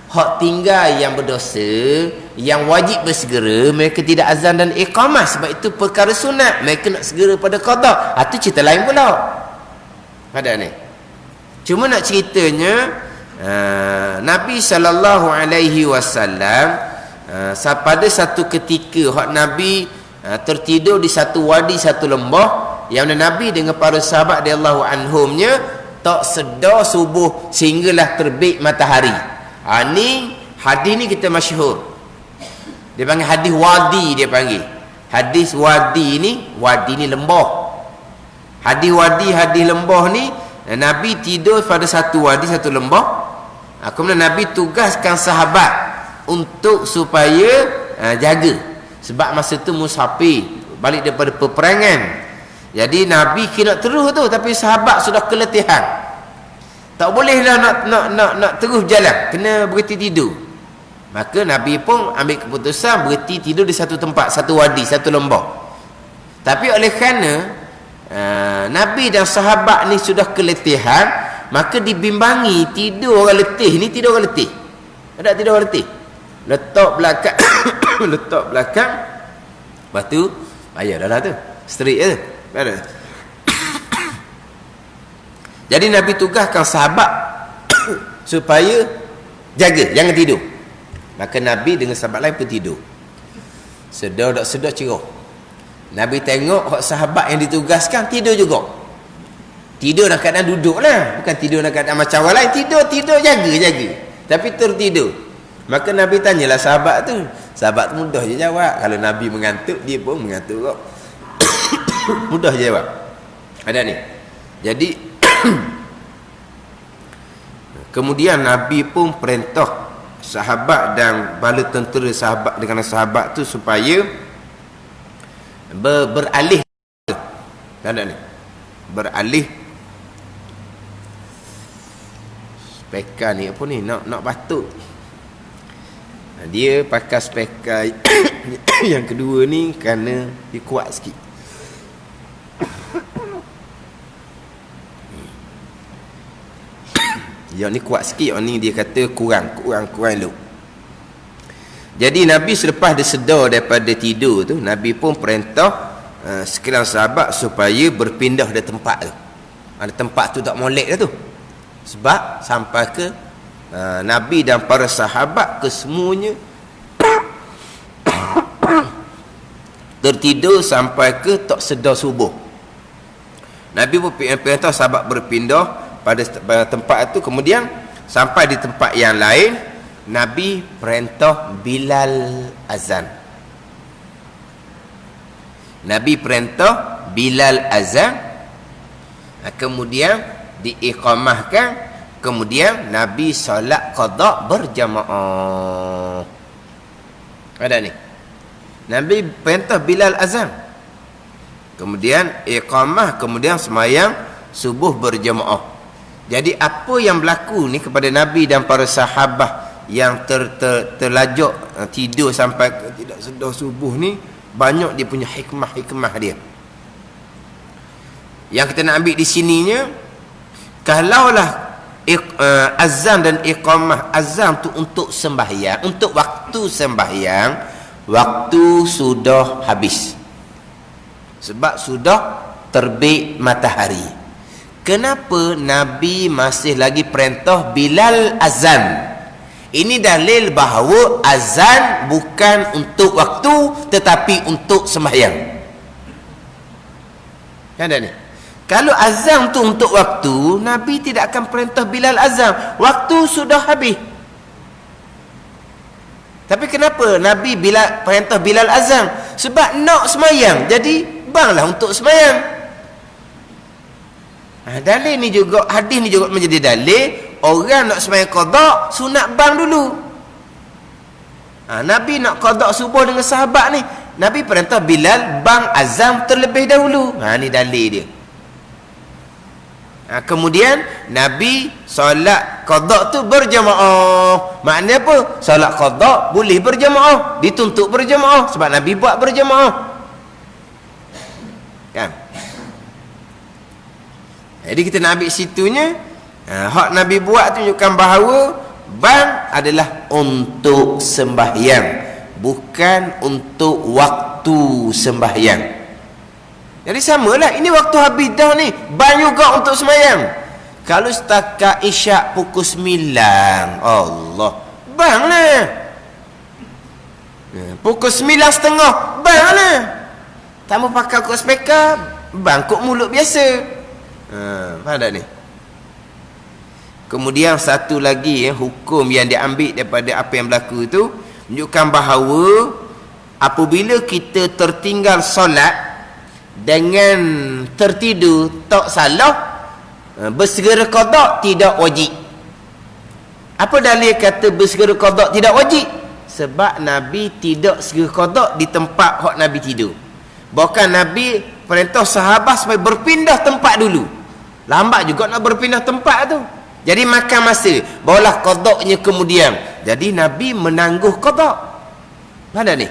Speaker 1: hak tinggal yang berdosa, yang wajib bersegera, mereka tidak azan dan iqamah, sebab itu perkara sunat, mereka nak segera pada qada. Itu cerita lain pula. Ada ni. Cuma nak ceritanya, Nabi SAW pada satu ketika hak Nabi tertidur di satu wadi, satu lembah, yang Nabi dengan para sahabat radhiyallahu anhumnya tak sedar subuh sehinggalah terbit matahari. Ni hadis ni kita masyhur. Dia panggil hadis wadi, dia panggil. Hadis wadi ni lembah. Hadis wadi, hadis lembah ni, Nabi tidur pada satu wadi, satu lembah. Kemudian Nabi tugaskan sahabat untuk supaya jaga. Sebab masa tu musafir, balik daripada peperangan. Jadi Nabi kena terus tu, tapi sahabat sudah keletihan. Tak bolehlah nak terus jalan, kena berhenti tidur. Maka Nabi pun ambil keputusan berhenti tidur di satu tempat, satu wadi, satu lembah. Tapi oleh kerana Nabi dan sahabat ni sudah keletihan, maka dibimbangi tidur orang letih ni, tidur orang letih. Ada tidur orang letih, letak belakang letak belakang, lepas tu ayah dah lah tu straight je ada. Jadi Nabi tugaskan sahabat supaya jaga, jangan tidur. Maka Nabi dengan sahabat lain pun tidur. Sedar tak sedar cerah. Nabi tengok sahabat yang ditugaskan tidur juga. Tidur dalam keadaan duduk lah, bukan tidur dalam keadaan macam orang lain. Tidur jaga. Tapi tertidur. Maka Nabi tanyalah sahabat tu, Sahabat tu mudah je jawab. Kalau Nabi mengantuk, dia pun mengantuk kok. Mudah je jawab. Ada ni. Jadi kemudian Nabi pun perintah sahabat dan bala tentera sahabat dengan sahabat tu supaya beralih. Ada ni. Beralih. Speka ni apa ni? Nak batuk. Dia pakai speka yang kedua ni kerana dia kuat sikit. Yang ni kuat sikit, yang ni dia kata kurang lu. Jadi Nabi selepas dia sedar daripada tidur tu, Nabi pun perintah sekalian sahabat supaya berpindah dari tempat tu. Ada tempat tu tak molek dah tu. Sebab sampai ke Nabi dan para sahabat kesemuanya tertidur sampai ke tak sedar subuh. Nabi pun perintah sahabat berpindah pada tempat itu. Kemudian sampai di tempat yang lain, Nabi perintah Bilal azan. Nabi perintah Bilal azan. Kemudian diiqamahkan. Kemudian Nabi solat qada berjamaah. Ada ni. Nabi perintah Bilal azan. Kemudian iqamah, kemudian semayang subuh berjamaah. Jadi apa yang berlaku ni kepada Nabi dan para sahabat yang terlajak tidur sampai tidak sedar subuh ni, banyak dia punya hikmah-hikmah dia. Yang kita nak ambil di sininya, kalaulah azan dan iqamah, azan tu untuk sembahyang, untuk waktu sembahyang, waktu sudah habis. Sebab sudah terbit matahari. Kenapa Nabi masih lagi perintah Bilal azan? Ini dalil bahawa azan bukan untuk waktu tetapi untuk sembahyang. Ada ni. Kalau azan tu untuk waktu, Nabi tidak akan perintah Bilal azan. Waktu sudah habis. Tapi kenapa Nabi perintah Bilal azan? Sebab nak sembahyang. Jadi banglah untuk sembahyang. Dalil ni juga, hadis ni juga menjadi dalil orang nak sembahyang qada sunat bang dulu. Nabi nak qada subuh dengan sahabat ni, Nabi perintah Bilal bang azam terlebih dahulu. Ni dalil dia. Kemudian Nabi solat qada tu berjamaah. Maknanya apa? Solat qada boleh berjamaah, dituntut berjamaah sebab Nabi buat berjamaah. Kan? Jadi kita nak ambil situnya, hak Nabi buat tunjukkan bahawa bang adalah untuk sembahyang, bukan untuk waktu sembahyang. Jadi samalah, ini waktu habis dah ni, bang juga untuk sembahyang. Kalau setakat isyak pukul 9, Allah, bang lah. Pukul 9.30, bang lah. Tak mau pakai kod speaker, bang kod mulut biasa. Faham tak ni? Kemudian satu lagi hukum yang diambil daripada apa yang berlaku itu menunjukkan bahawa apabila kita tertinggal solat dengan tertidur tak salah, bersegera qada tidak wajib. Apa dalil kata bersegera qada tidak wajib? Sebab Nabi tidak segera qada di tempat hak Nabi tidur. Bahkan Nabi perintah sahabat supaya berpindah tempat dulu. Lambat juga nak berpindah tempat tu. Jadi makan masa, barulah qadanya kemudian. Jadi Nabi menangguh qada. Mana ni?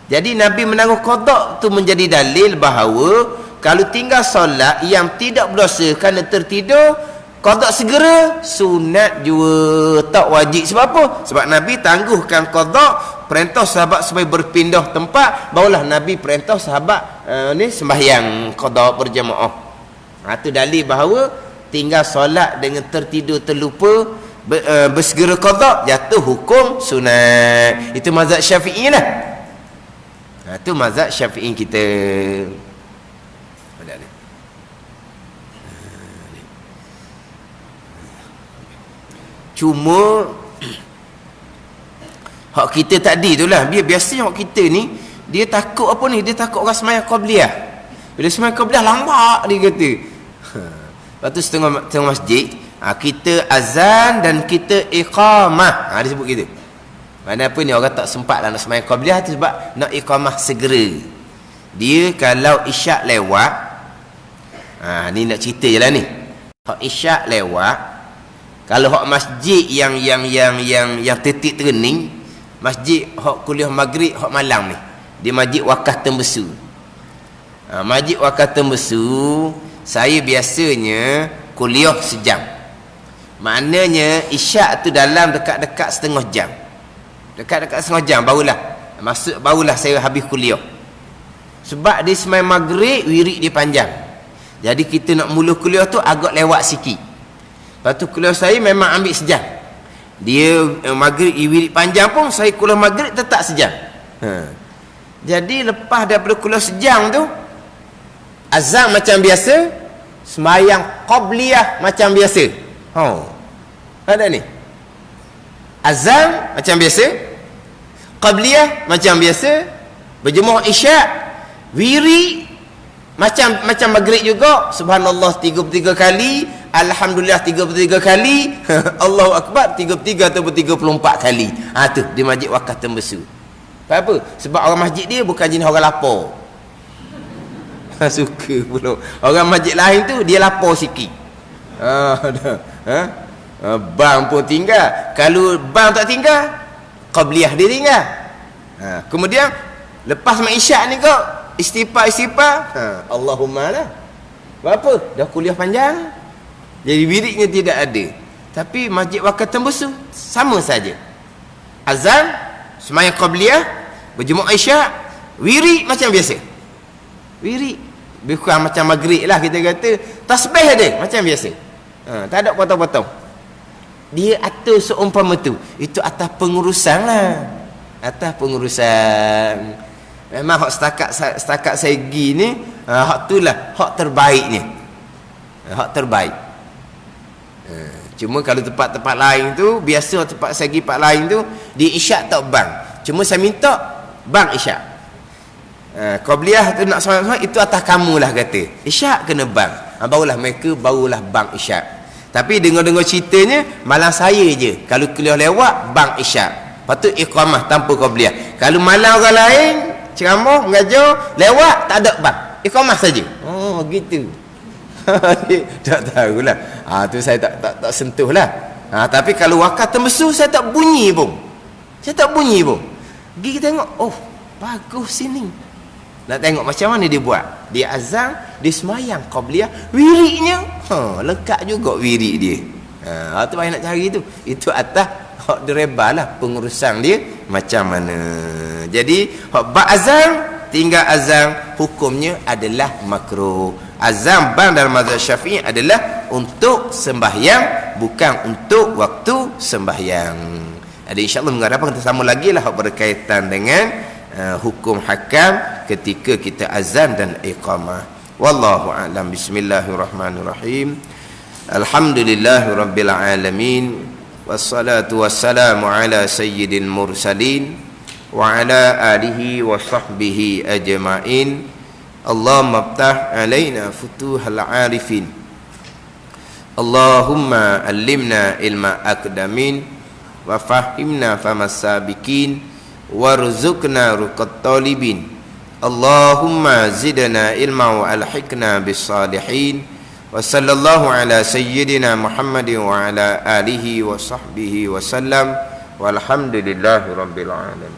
Speaker 1: Jadi Nabi menangguh qada tu menjadi dalil bahawa kalau tinggal solat yang tidak berdosa kerana tertidur, qada segera, sunat juga tak wajib. Sebab apa? Sebab Nabi tangguhkan qada, perintah sahabat supaya berpindah tempat, barulah Nabi perintah sahabat ni sembahyang qada berjamaah. Itu dalil bahawa tinggal solat dengan tertidur terlupa, bersegera qada, jatuh hukum sunat. Itu mazhab Syafi'i lah. Itu mazhab Syafi'i kita. Cuma Hak kita tadi tu lah, biasanya hak kita ni dia takut apa ni, dia takut orang sembahyang qabliyah. Bila sembahyang qabliyah lambat dia kata. Lepas tu setengah masjid, kita azan dan kita iqamah. Dia sebut gitu. Mana apa ni, orang tak sempat lah nak sembahyang qabliyah tu sebab nak iqamah segera. Dia kalau isyak lewat, ni nak cerita je lah ni. Hak isyak lewat, kalau hak masjid yang tetik terening, masjid hak kuliah maghrib hak malam ni, dia masjid Wakaf Tembesu. Masjid Wakaf Tembesu, saya biasanya kuliah sejam. Maknanya isyak tu dalam dekat-dekat setengah jam. Dekat-dekat setengah jam barulah saya habis kuliah. Sebab dia sembahyang maghrib wirid dia panjang. Jadi kita nak mula kuliah tu agak lewat sikit. Lepas tu kuliah saya memang ambil sejam. Dia maghrib wirid panjang pun saya kuliah maghrib tetap sejam. Jadi lepas daripada kuliah sejam tu, azan macam biasa, sembahyang qabliyah macam biasa. Ada ni. Azan macam biasa, qabliyah macam biasa, berjemaah isyak, wiri macam maghrib juga, subhanallah 33 kali, alhamdulillah 33 kali, Allahu akbar 33 atau 34 kali. Tu di Masjid Wakaf Tembesu. Apa? Sebab orang masjid dia bukan jenis orang lapar. Suka pula. Orang masjid lain tu dia lapar sikit. Bang pun tinggal. Kalau bang tak tinggal, qabliyah dia tinggal. Kemudian lepas isyak ni kau istighfar, Allahumma lah. Apa? Dah kuliah panjang, jadi wiridnya tidak ada. Tapi Masjid Wakaf Tembesu sama saja. Azan, sembahyang qabliyah, berjemaah isyak, wirid macam biasa. Wirid bukan macam maghrib lah kita kata, tasbih dia macam biasa. Tak ada potong-potong. Dia atur seumpama tu. Itu atas pengurusan lah. Atas pengurusan. Memang hak setakat saya pergi ni, hak tu lah hak terbaiknya. Hak terbaik. Cuma kalau tempat-tempat lain tu, biasa tempat saya pergi tempat lain tu, dia isyak tak bang. Cuma saya minta bang isyak. Qabliyah tu nak sama-sama, itu atas kamu lah kata. Isyak kena bang. Barulah bang isyak. Tapi dengar-dengar ceritanya, malam saya je. Kalau kuliah lewat, bang isyak. Lepas tu iqamah tanpa qabliyah. Kalau malam orang lain, ceramah, mengajar, lewat, tak ada bang. Iqamah saja. Gitu. Tak tahulah. Tu saya tak sentuh lah. Tapi kalau Wakaf Tembesu, saya tak bunyi pun. Pergi tengok, bagus sini. Nak tengok macam mana dia buat. Dia azan, dia semayang qabliyah, wiridnya lengkap juga wirid dia. Tu payah nak cari tu. Itu atas hak direba lah pengurusan dia macam mana. Jadi hak azan, tinggal azan, hukumnya adalah makruh. Azan bang dalam mazhab Syafi'i adalah untuk sembahyang, bukan untuk waktu sembahyang. Jadi insya-Allah mengharapkan kita sama lagi lah berkaitan dengan hukum hakam ketika kita azan dan iqamah. Wallahu a'lam. Bismillahirrahmanirrahim. Alhamdulillahirabbil alamin. Wassalatu wassalamu ala sayyidil mursalin wa ala alihi wa sahbihi ajma'in. Allahumma iftah alaina futuhal arifin. Allahumma allimna ilma aqdamin wa fahimna famas sabiqin warzuqna ruqat talibin. Allahumma zidna ilma wa alhiqna bis salihin. Wa sallallahu ala sayyidina Muhammadin wa ala alihi wa sahbihi wa sallam. Walhamdulillahi rabbil alamin.